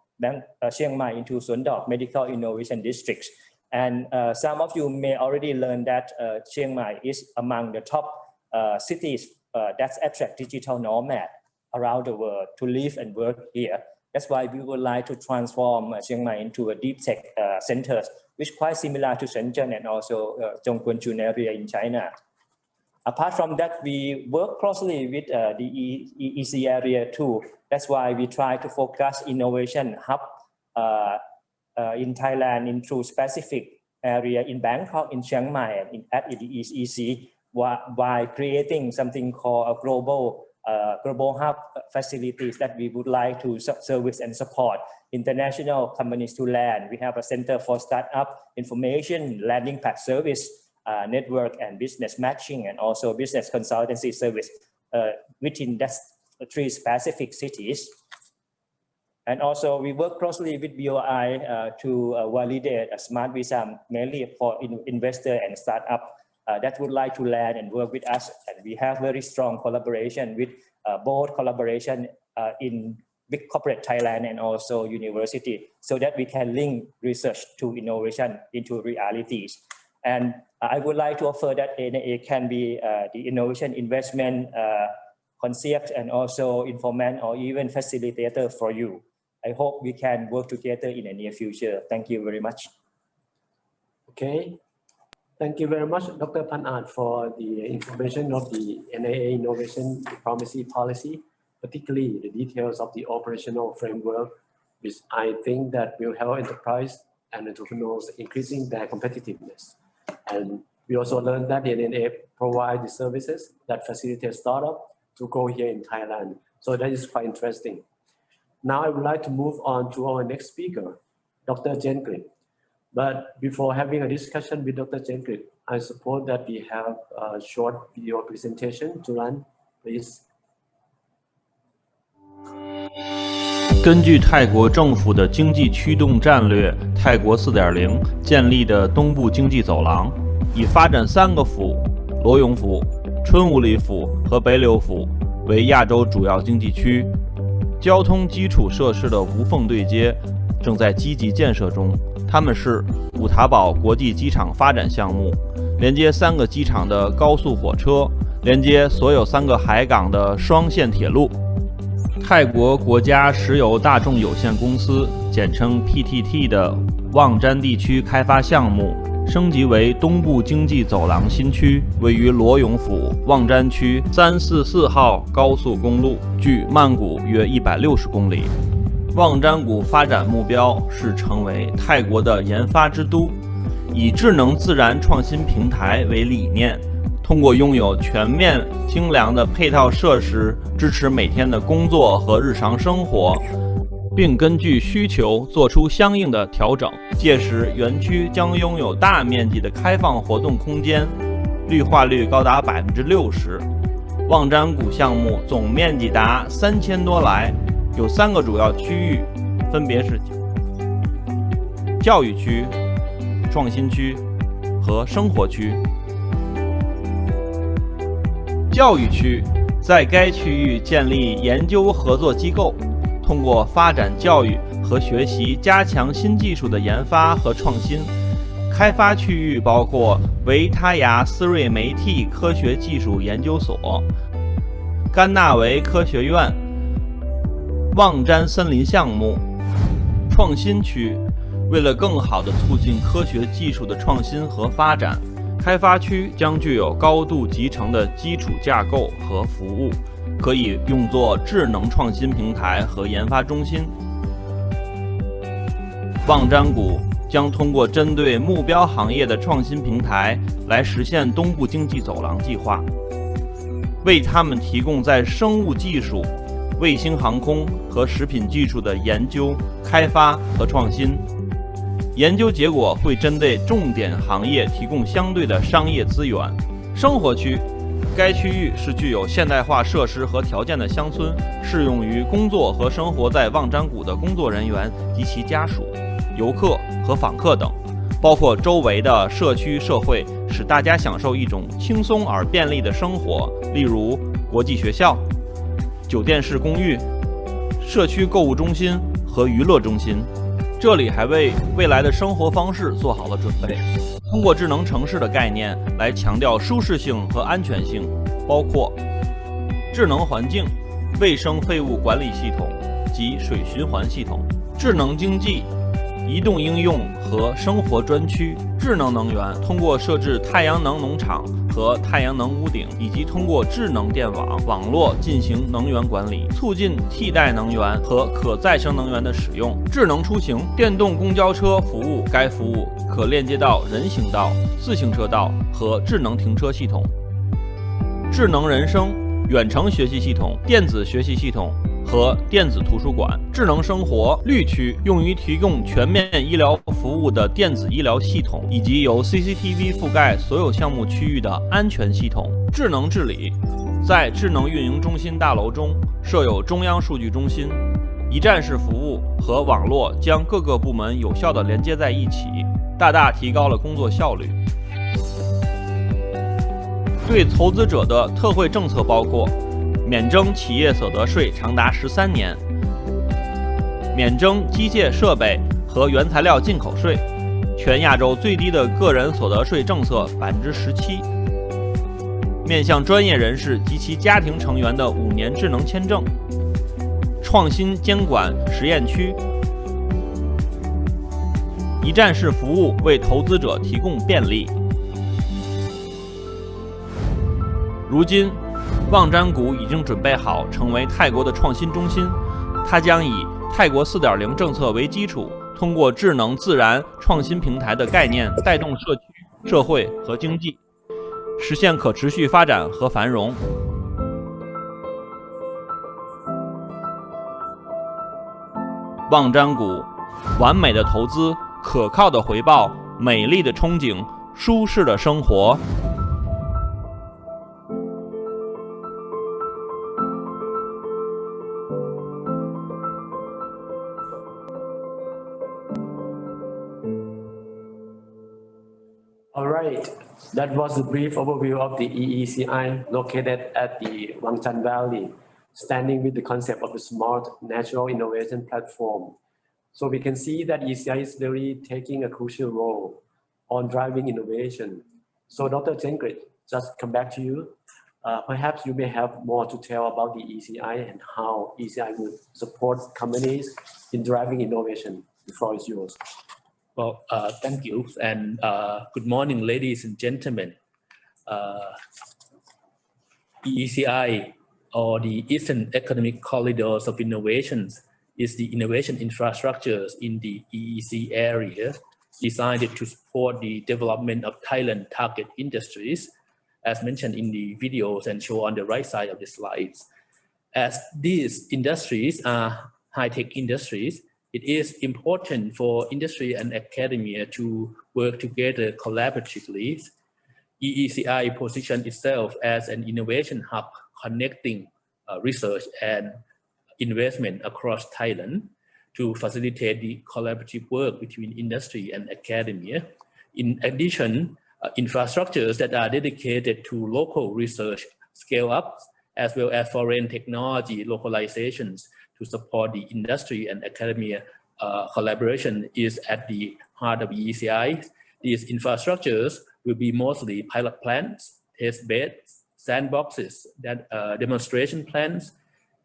Chiang Mai into Suan Dok Medical Innovation Districts. And some of you may already learn that Chiang Mai is among the top cities that attract digital nomad around the world to live and work here. That's why we would like to transform Chiang Mai into a deep tech center, which is quite similar to Shenzhen and also Zhongguancun area in China. Apart from that, we work closely with the EEC area too. That's why we try to focus innovation hub in Thailand into specific area in Bangkok, in Chiang Mai, and at the EEC, while creating something called a global hub facilities that we would like to service and support international companies to land. We have a center for startup information, landing pad service, network and business matching, and also business consultancy service within that 3 specific cities. And also we work closely with BOI to validate a smart visa mainly for investor and startup that would like to land and work with us. And we have very strong collaboration with both collaboration in big corporate Thailand and also university, so that we can link research to innovation into realities. And I would like to offer that NAA can be the innovation investment concierge and also informant or even facilitator for you. I hope we can work together in the near future. Thank you very much. Okay. Thank you very much, Dr. Panat, for the information of the NAA Innovation Diplomacy Policy, particularly the details of the operational framework, which I think that will help enterprise and entrepreneurs increasing their competitiveness. And we also learned that the NAA provide the services that facilitate startup to go here in Thailand. So that is quite interesting. Now I would like to move on to our next speaker, Dr. Jenkins. But before having a discussion with Dr. Jenkins, I suppose that we have a short video presentation to run, please. 根据泰国政府的经济驱动战略“泰国4.0”建立的东部经济走廊，以发展3个府——罗勇府、春武里府和北柳府为亚洲主要经济区。交通基础设施的无缝对接正在积极建设中。它们是五塔堡国际机场发展项目，连接3个机场的高速火车，连接所有3个海港的双线铁路。泰国国家石油大众有限公司简称 PTT 的望瞻地区开发项目升级为东部经济走廊新区，位于罗勇府望瞻区344号高速公路，距曼谷约160公里。望瞻谷发展目标是成为泰国的研发之都，以智能自然创新平台为理念，通过拥有全面精良的配套设施，支持每天的工作和日常生活，并根据需求做出相应的调整。届时，园区将拥有大面积的开放活动空间，绿化率高达60%。望瞻谷项目总面积达3000多来，有3个主要区域，分别是教育区、创新区和生活区。教育区在该区域建立研究合作机构，通过发展教育和学习，加强新技术的研发和创新。开发区域包括维他牙斯瑞梅蒂科学技术研究所、甘纳维科学院、望瞻森林项目。创新区为了更好地促进科学技术的创新和发展，开发区将具有高度集成的基础架构和服务，可以用作智能创新平台和研发中心。望瞻谷将通过针对目标行业的创新平台来实现东部经济走廊计划，为他们提供在生物技术、卫星航空和食品技术的研究、开发和创新。研究结果会针对重点行业提供相对的商业资源。生活区，该区域是具有现代化设施和条件的乡村，适用于工作和生活在望瞻谷的工作人员及其家属、游客和访客等，包括周围的社区社会，使大家享受一种轻松而便利的生活，例如国际学校、酒店式公寓、社区购物中心和娱乐中心。这里还为未来的生活方式做好了准备，通过智能城市的概念来强调舒适性和安全性，包括智能环境、卫生废物管理系统及水循环系统、智能经济、移动应用和生活专区、智能能源，通过设置太阳能农场和太阳能屋顶，以及通过智能电网络进行能源管理，促进替代能源和可再生能源的使用。智能出行，电动公交车服务，该服务可链接到人行道、自行车道和智能停车系统。智能人生，远程学习系统、电子学习系统和电子图书馆。智能生活，绿区，用于提供全面医疗服务的电子医疗系统，以及由 CCTV 覆盖所有项目区域的安全系统。智能治理，在智能运营中心大楼中设有中央数据中心，一站式服务和网络将各个部门有效地连接在一起，大大提高了工作效率。对投资者的特惠政策包括免征企业所得税长达13年，免征机械设备和原材料进口税，全亚洲最低的个人所得税政策17%，面向专业人士及其家庭成员的5年智能签证，创新监管实验区，一站式服务为投资者提供便利。如今，旺詹谷已经准备好成为泰国的创新中心，它将以泰国4.0政策为基础，通过智能自然创新平台的概念，带动社区、社会和经济，实现可持续发展和繁荣。旺詹谷，完美的投资，可靠的回报，美丽的憧憬，舒适的生活。All right, that was a brief overview of the EECI located at the Wangchan Valley, standing with the concept of the smart natural innovation platform. So we can see that EECI is really taking a crucial role on driving innovation. So Dr. Jengrit, just come back to you. Perhaps you may have more to tell about the EECI and how EECI will support companies in driving innovation. The floor is yours. Well, thank you, and good morning, ladies and gentlemen. EECI, or the Eastern Economic Corridors of Innovations, is the innovation infrastructures in the EEC area designed to support the development of Thailand target industries, as mentioned in the videos and shown on the right side of the slides. As these industries are high-tech industries, it is important for industry and academia to work together collaboratively. EECI positions itself as an innovation hub connecting research and investment across Thailand to facilitate the collaborative work between industry and academia. In addition, infrastructures that are dedicated to local research scale-ups as well as foreign technology localizations to support the industry and academia collaboration is at the heart of EECI. These infrastructures will be mostly pilot plants, test beds, sandboxes, demonstration plants,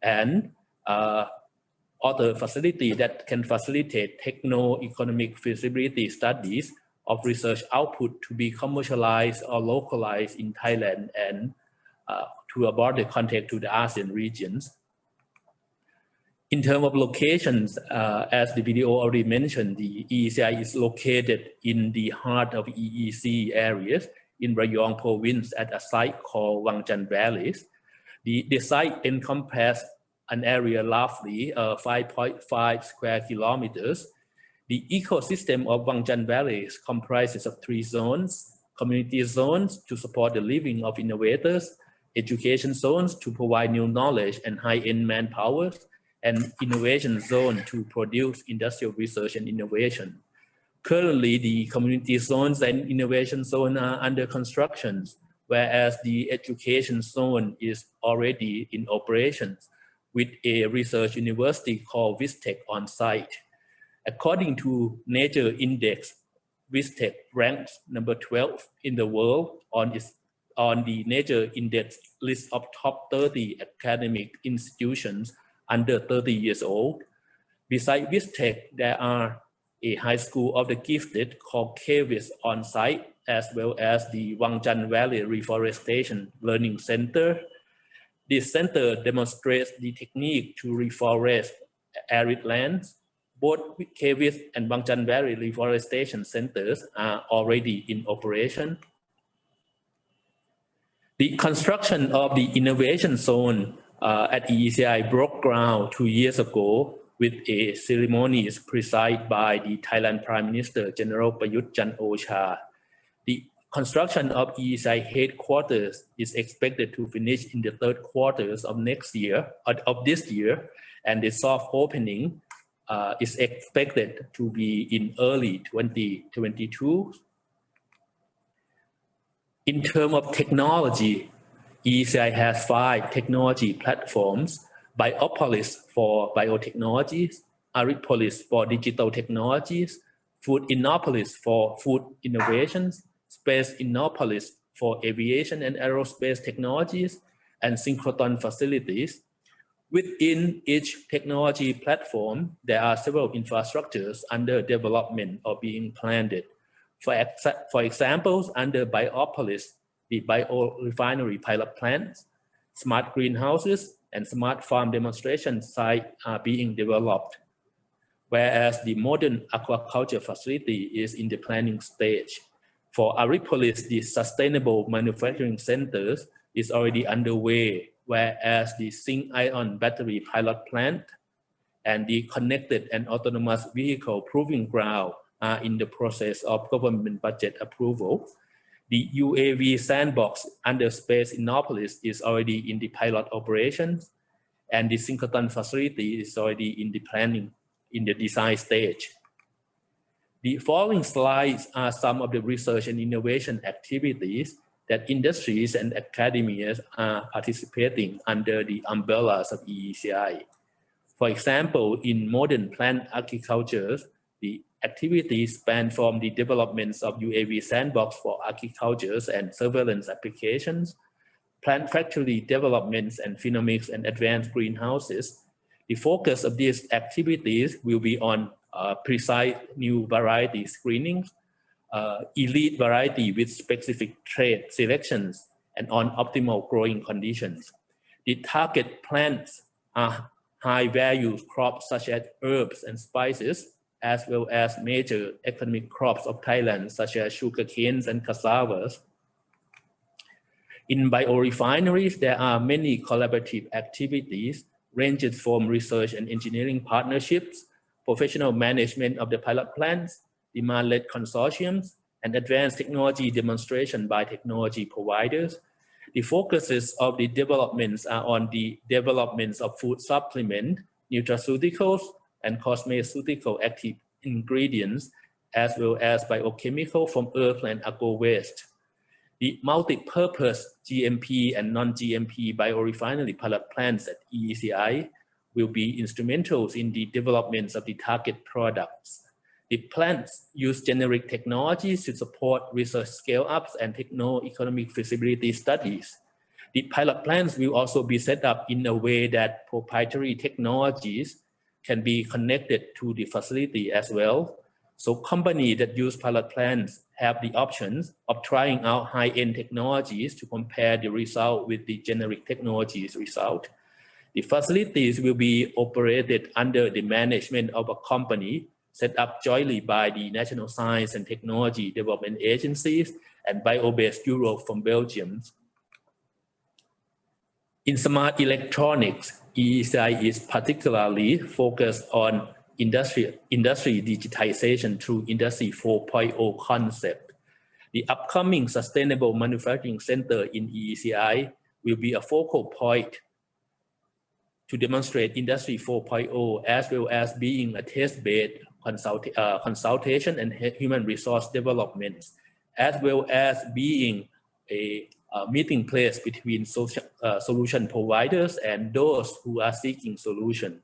and other facilities that can facilitate techno-economic feasibility studies of research output to be commercialized or localized in Thailand and to a broader context to the ASEAN regions. In terms of locations, as the video already mentioned, the EECI is located in the heart of EEC areas in Rayong province at a site called Wangchan Valley. The site encompasses an area roughly 5.5 square kilometers. The ecosystem of Wangchan Valley comprises of 3 zones: community zones to support the living of innovators, education zones to provide new knowledge and high-end manpower, and innovation zone to produce industrial research and innovation. Currently, the community zones and innovation zone are under construction, whereas the education zone is already in operations with a research university called VISTEC on site. According to Nature Index, WISTEC ranks number 12 in the world on the Nature Index list of top 30 academic institutions under 30 years old. Besides WISTEC, there are a high school of the gifted called KVIS on site, as well as the Wangchan Valley Reforestation Learning Center. This center demonstrates the technique to reforest arid lands. Both KVIS and Wangchan Valley Reforestation Centers are already in operation. The construction of the innovation zone at EECI broke ground 2 years ago with a ceremony presided by the Thailand Prime Minister General Prayut Chan-o-cha. The construction of EECI headquarters is expected to finish in the third quarters of this year, and the soft opening is expected to be in early 2022. In terms of technology, EECI has 5 technology platforms: Biopolis for biotechnologies, Aripolis for digital technologies, Food Innopolis for food innovations, Space Innopolis for aviation and aerospace technologies, and synchrotron facilities. Within each technology platform, there are several infrastructures under development or being planned. For example, under Biopolis, the biorefinery pilot plants, smart greenhouses, and smart farm demonstration sites are being developed, whereas the modern aquaculture facility is in the planning stage. For Aripolis, the sustainable manufacturing centers is already underway, whereas the zinc-ion battery pilot plant and the connected and autonomous vehicle proving ground are in the process of government budget approval. The UAV sandbox under Space Innopolis is already in the pilot operations, and the synchrotron facility is already in the planning, in the design stage. The following slides are some of the research and innovation activities that industries and academia are participating under the umbrellas of EECI. For example, in modern plant agriculture, the activities span from the developments of UAV sandbox for agriculture and surveillance applications, plant factory developments and phenomics and advanced greenhouses. The focus of these activities will be on precise new variety screening, elite variety with specific trait selections, and on optimal growing conditions. The target plants are high-value crops such as herbs and spices, as well as major economic crops of Thailand, such as sugarcanes and cassavas. In biorefineries, there are many collaborative activities, ranging from research and engineering partnerships, professional management of the pilot plants, demand-led consortiums, and advanced technology demonstration by technology providers. The focuses of the developments are on the developments of food supplement, nutraceuticals, and cosmeceutical active ingredients, as well as biochemical from earth and agro waste. The multi-purpose GMP and non-GMP biorefinery pilot plants at EECI will be instrumental in the development of the target products. The plants use generic technologies to support research scale-ups and techno-economic feasibility studies. The pilot plants will also be set up in a way that proprietary technologies can be connected to the facility as well. So companies that use pilot plants have the options of trying out high-end technologies to compare the result with the generic technologies result. The facilities will be operated under the management of a company set up jointly by the National Science and Technology Development Agencies and Biobase Europe from Belgium. In smart electronics, EECI is particularly focused on industry digitization through Industry 4.0 concept. The upcoming Sustainable Manufacturing Center in EECI will be a focal point to demonstrate Industry 4.0, as well as being a test-bed consultation and human resource development, as well as being a meeting place between solution providers and those who are seeking solution.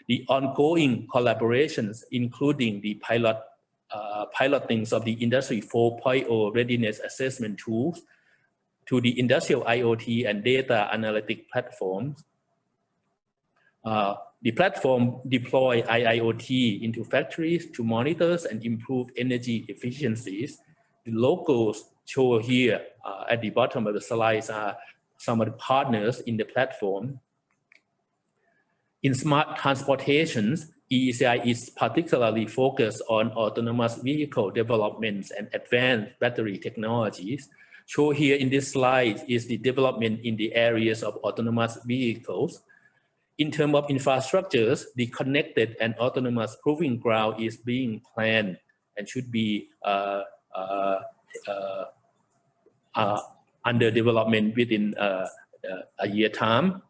the ongoing collaborations, including the pilotings of the Industry 4.0 readiness assessment tools to the industrial IoT and data analytic platforms. The platform deploy IIoT into factories to monitor and improve energy efficiencies. The logos shown here at the bottom of the slides are some of the partners in the platform. In smart transportations, EECI is particularly focused on autonomous vehicle developments and advanced battery technologies. Shown here in this slide is the development in the areas of autonomous vehicles. In terms of infrastructures, the connected and autonomous proving ground is being planned and should be under development within a year time.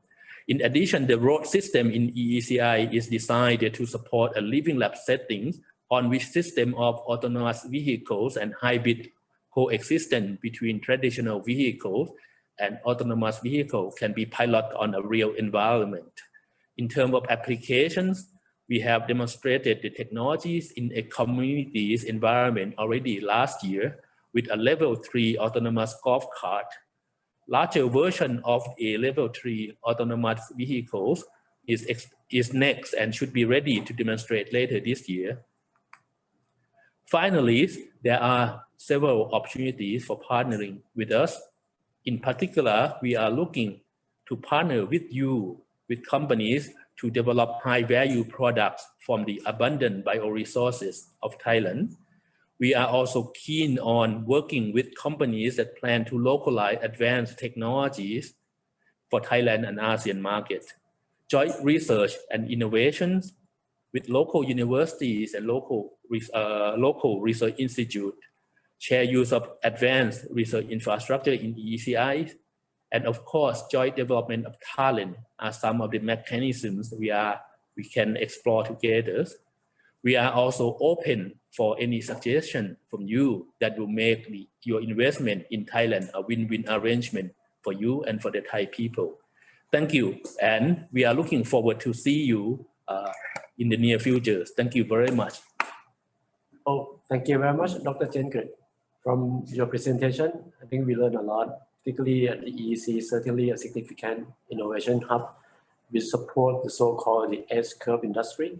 In addition, the road system in EECI is designed to support a living lab settings on which system of autonomous vehicles and hybrid coexistence between traditional vehicles and autonomous vehicles can be piloted on a real environment. In terms of applications, we have demonstrated the technologies in a community's environment already last year with a level 3 autonomous golf cart. Larger version of a level 3 autonomous vehicles is next and should be ready to demonstrate later this year. Finally, there are several opportunities for partnering with us. In particular, we are looking to partner with you, with companies to develop high-value products from the abundant bioresources of Thailand. We are also keen on working with companies that plan to localize advanced technologies for Thailand and ASEAN markets. Joint research and innovations with local universities and local research institutes, share use of advanced research infrastructure in EECI, and of course, joint development of talent are some of the mechanisms we can explore together. We are also open for any suggestion from you that will make your investment in Thailand a win-win arrangement for you and for the Thai people. Thank you, and we are looking forward to see you in the near future. Thank you very much. Oh, thank you very much, Dr. Jenkins. From your presentation, I think we learned a lot. Particularly at the EEC, certainly a significant innovation hub which support the so-called the S-curve industry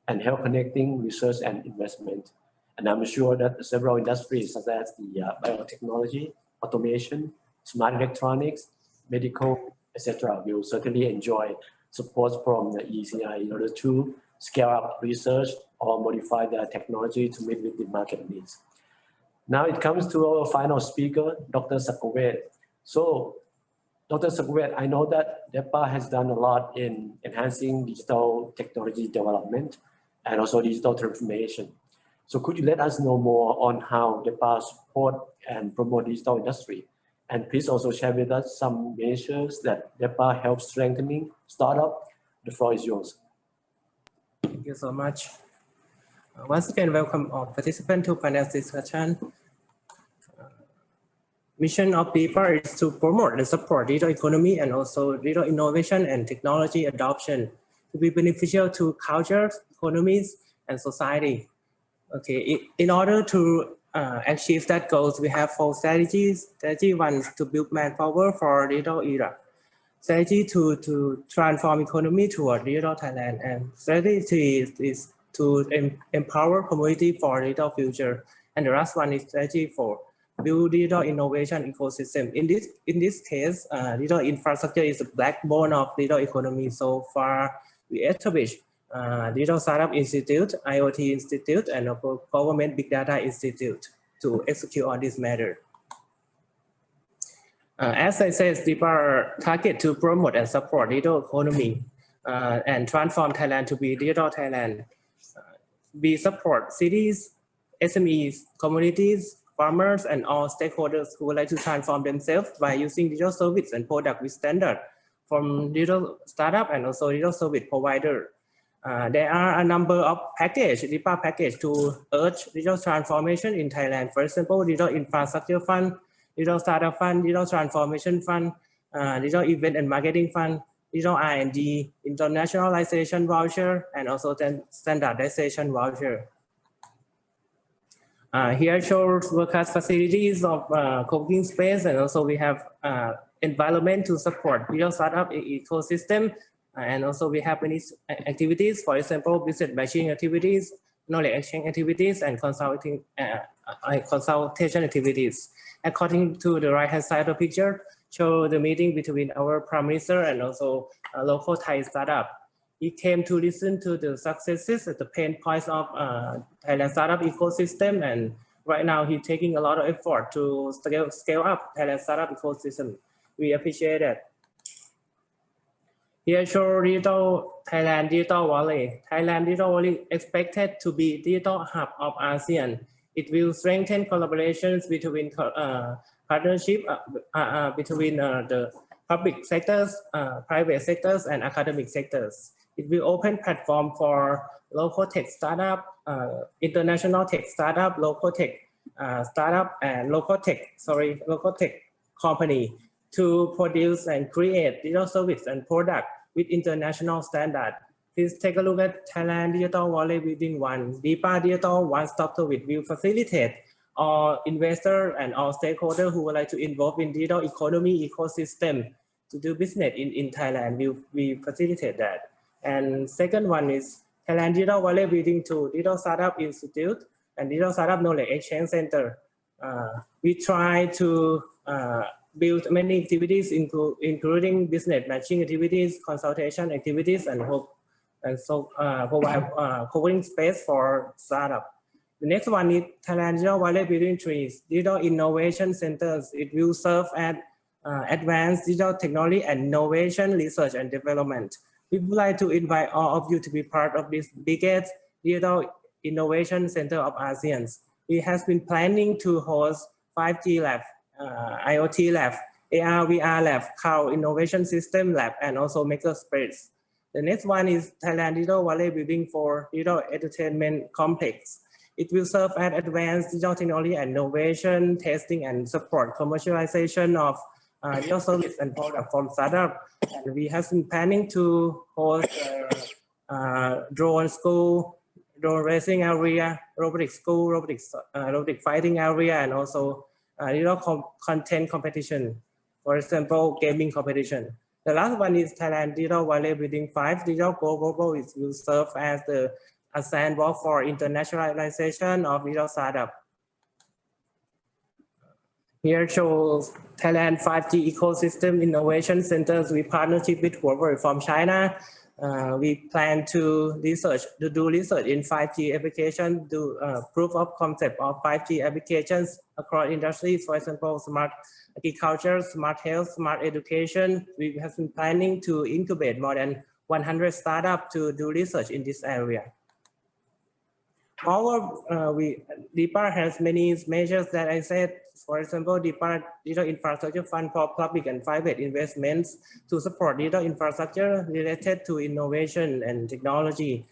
and help connecting research and investment. And I'm sure that several industries such as the biotechnology, automation, smart electronics, medical, etc. will certainly enjoy support from the EECI in order to scale up research or modify their technology to meet with the market needs. Now it comes to our final speaker, Dr. Sakawet. So, Dr. Sakawet, I know that DEPA has done a lot in enhancing digital technology development and also digital transformation. So could you let us know more on how DEPA support and promote digital industry? And please also share with us some measures that DEPA helps strengthening startup. The floor is yours. Thank you so much. Once again, welcome all participants to panel discussion. Mission of DEPA is to promote and support digital economy and also digital innovation and technology adoption to be beneficial to cultures, economies, and society. Okay, in order to achieve that goals, we have 4 strategies. Strategy 1 is to build manpower for digital era. Strategy 2 to transform economy toward digital Thailand, and strategy 3 is to empower community for digital future. And the last one is strategy 4. Build digital innovation ecosystem. In this case, digital infrastructure is the backbone of digital economy. So far, we established Digital Startup Institute, IoT Institute, and Government Big Data Institute to execute on this matter. As I said, DEPA target to promote and support digital economy and transform Thailand to be digital Thailand. We support cities, SMEs, communities, farmers, and all stakeholders who would like to transform themselves by using digital service and product with standard from digital startup and also digital service provider. There are a number of DEPA package to urge digital transformation in Thailand. For example, digital infrastructure fund, digital startup fund, digital transformation fund, digital event and marketing fund, digital R&D, internationalization voucher, and also then standardization voucher. Here shows workers' facilities of co-working space, and also we have environment to support digital startup ecosystem, and also we have many activities, for example, business matching activities, knowledge exchange activities, and consultation activities. According to the right-hand side of the picture, show the meeting between our Prime Minister and also a local Thai startup. He came to listen to the successes and the pain points of Thailand startup ecosystem, and right now he's taking a lot of effort to scale up Thailand startup ecosystem. We appreciate that. Here show Thailand Digital Valley. Thailand Digital Valley expected to be digital hub of ASEAN. It will strengthen collaborations between partnership between the public sectors, private sectors, and academic sectors. It will open platform for local tech startup, international tech startup, local tech startup, and local tech company to produce and create digital service and product with international standard. Please take a look at Thailand Digital Valley within one. DIPA Digital One-Stop Service will facilitate all investors and all stakeholders who would like to involve in digital economy ecosystem to do business in Thailand. We facilitate that. And second one is Thailand Digital Valley within two Digital Startup Institute and Digital Startup Knowledge Exchange Center. We try to build many activities, including business matching activities, consultation activities, and provide co-working space for startup. The next one is Thailand Digital Valley between trees, Digital Innovation Centers. It will serve as advanced digital technology and innovation research and development. We would like to invite all of you to be part of this biggest Digital Innovation Center of ASEAN. We have been planning to host 5G lab, IoT lab, AR, VR lab, cloud innovation system lab, and also makerspace. The next one is Thailand Digital Valley Building for Digital Entertainment Complex. It will serve as advanced digital technology and innovation, testing, and support commercialization of digital service and product from startup. And we have been planning to host drone school, drone racing area, robotic school, robotic fighting area, and also digital content competition. For example, gaming competition. The last one is Thailand Digital Valley Building 5 Digital Global. It will serve as the sandbox for internationalization of digital startup. Here shows Thailand 5G Ecosystem Innovation Centers. We partnership with Huawei from China. We plan to do research in 5G application, do proof of concept of 5G applications across industries, for example, smart agriculture, smart health, smart education. We have been planning to incubate more than 100 startups to do research in this area. DIPA has many measures that I said. For example, DIPA Digital Infrastructure Fund for public and private investments to support digital infrastructure related to innovation and technology.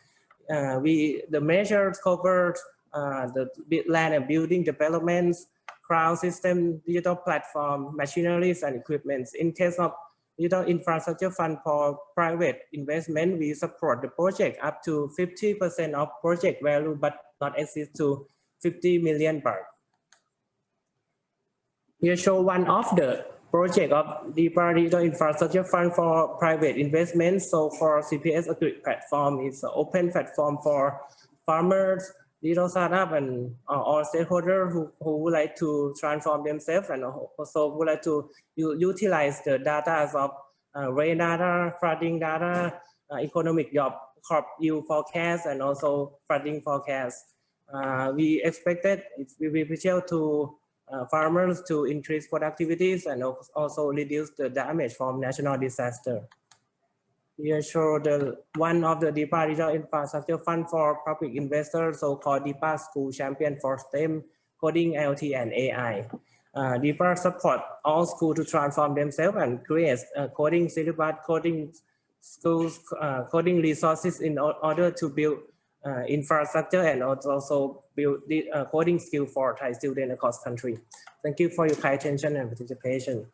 The measures cover the land and building developments, cloud system, digital platform, machineries and equipments. In case of Digital Infrastructure Fund for private investment, we support the project up to 50% of project value, but not exceed to 50 million baht. Here show one of the project of DIPA Digital Infrastructure Fund for private investment. So for CPS Agri platform, it's an open platform for farmers, digital startup, and all stakeholders who would like to transform themselves and also would like to utilize the data of rain data, flooding data, economic job crop yield forecast, and also flooding forecast. We expected it will be beneficial to farmers to increase productivities and also reduce the damage from natural disaster. Here show one of the DIPA Digital Infrastructure Fund for public investors, so-called DIPA School Champion for STEM, coding, IoT, and AI. DIPA support all schools to transform themselves and create coding syllabus, coding schools, coding resources in order to build infrastructure and also build the coding skill for Thai students across country. Thank you for your kind attention and participation.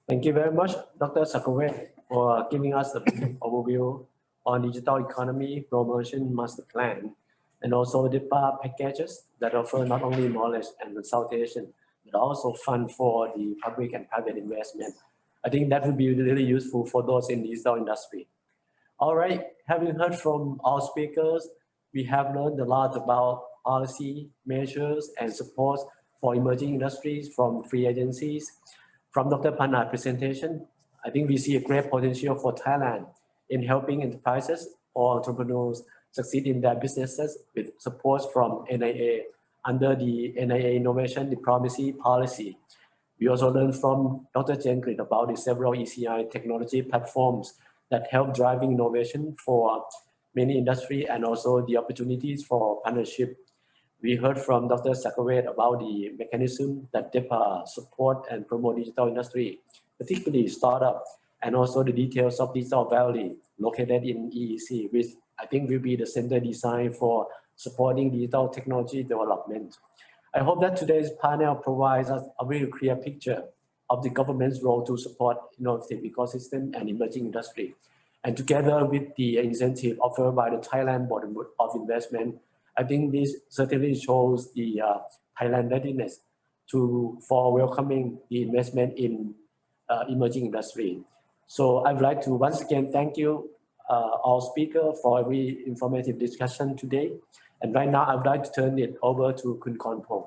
Thank you very much, Dr. Sakawet. for giving us a brief overview on digital economy promotion master plan and also the packages that offer not only knowledge and consultation, but also fund for the public and private investment. I think that would be really useful for those in the digital industry. All right, having heard from our speakers, we have learned a lot about policy measures and support for emerging industries from free agencies. From Dr. Panna's presentation, I think we see a great potential for Thailand in helping enterprises or entrepreneurs succeed in their businesses with support from NIA under the NIA Innovation Diplomacy Policy. We also learned from Dr. Jenkins about the several ECI technology platforms that help driving innovation for many industries and also the opportunities for partnership. We heard from Dr. Sakaret about the mechanism that DEPA support and promote digital industry, particularly startup, and also the details of Digital Valley located in EEC, which I think will be the center design for supporting digital technology development. I hope that today's panel provides us a very clear picture of the government's role to support innovative ecosystem and emerging industry. And together with the incentive offered by the Thailand Board of Investment, I think this certainly shows the Thailand readiness for welcoming the investment in emerging industry. So I would like to once again thank you, our speaker, for a very informative discussion today. And right now I would like to turn it over to Kun Kornpong.